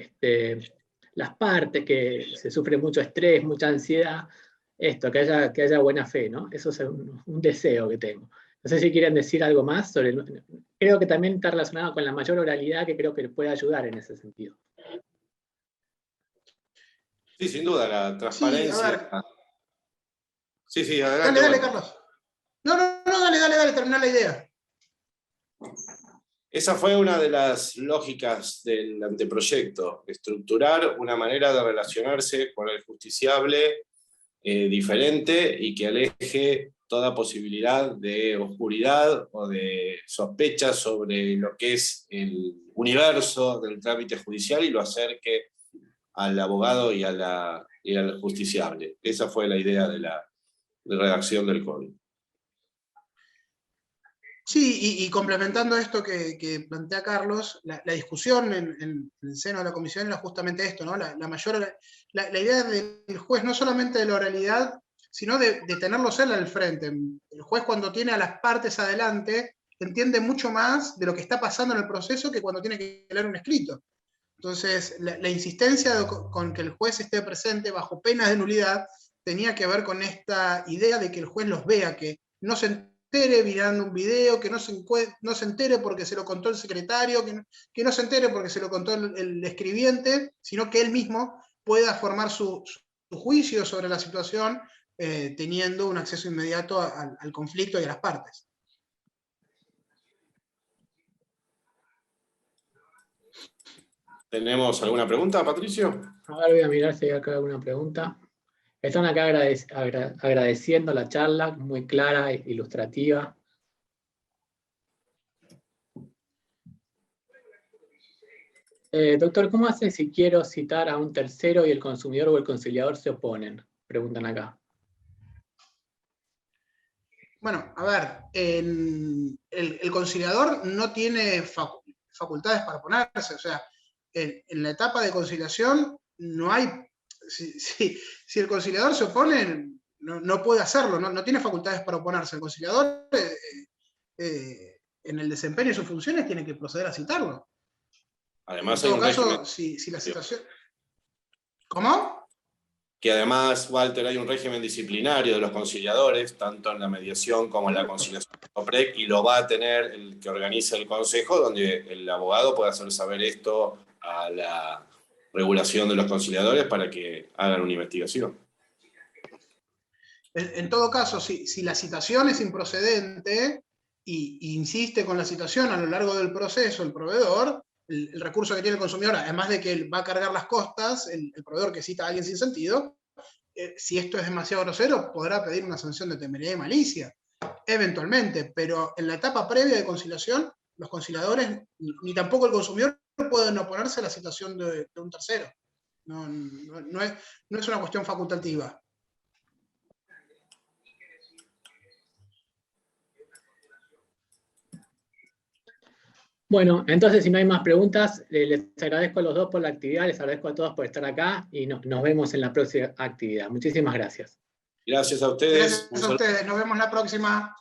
las partes que se sufre mucho estrés, mucha ansiedad, que haya buena fe, ¿no? Eso es un deseo que tengo. No sé si quieren decir algo más sobre creo que también está relacionado con la mayor oralidad, que creo que puede ayudar en ese sentido. Sí, sin duda, la transparencia. Sí, a ver. Sí, adelante. Dale, Carlos. No, dale, termina la idea. Esa fue una de las lógicas del anteproyecto, estructurar una manera de relacionarse con el justiciable diferente y que aleje toda posibilidad de oscuridad o de sospechas sobre lo que es el universo del trámite judicial y lo acerque al abogado y al justiciable. Esa fue la idea de la redacción del código. Sí, y complementando esto que plantea Carlos, la discusión en el seno de la comisión era justamente esto, ¿no? La idea del juez no solamente de la oralidad, sino de tenerlos él al frente. El juez, cuando tiene a las partes adelante, entiende mucho más de lo que está pasando en el proceso que cuando tiene que leer un escrito. Entonces, la insistencia con que el juez esté presente bajo pena de nulidad tenía que ver con esta idea de que el juez los vea, que no se entere mirando un video, que no se entere porque se lo contó el secretario, que no se entere porque se lo contó el escribiente, sino que él mismo pueda formar su juicio sobre la situación, teniendo un acceso inmediato al conflicto y a las partes. ¿Tenemos alguna pregunta, Patricio? Ahora voy a mirar si hay acá alguna pregunta. Están acá agradeciendo la charla, muy clara e ilustrativa. Doctor, ¿cómo hace si quiero citar a un tercero y el consumidor o el conciliador se oponen? Preguntan acá. Bueno, a ver, el conciliador no tiene facultades para oponerse, o sea, en la etapa de conciliación no hay, si el conciliador se opone, no puede hacerlo, no tiene facultades para oponerse. El conciliador, en el desempeño de sus funciones, tiene que proceder a citarlo. Además, en todo caso, si la situación... ¿Cómo? Que además, Walter, hay un régimen disciplinario de los conciliadores, tanto en la mediación como en la conciliación PREC, y lo va a tener el que organiza el consejo, donde el abogado puede hacer saber esto a la regulación de los conciliadores para que hagan una investigación. En todo caso, si la citación es improcedente y insiste con la citación a lo largo del proceso el proveedor, el recurso que tiene el consumidor, además de que él va a cargar las costas, el proveedor que cita a alguien sin sentido, si esto es demasiado grosero, podrá pedir una sanción de temeridad y malicia, eventualmente, pero en la etapa previa de conciliación, los conciliadores, ni tampoco el consumidor, pueden oponerse a la citación de un tercero. No es una cuestión facultativa. Bueno, entonces si no hay más preguntas, les agradezco a los dos por la actividad, les agradezco a todos por estar acá y nos vemos en la próxima actividad. Muchísimas gracias. Gracias a ustedes. Gracias a ustedes, nos vemos la próxima.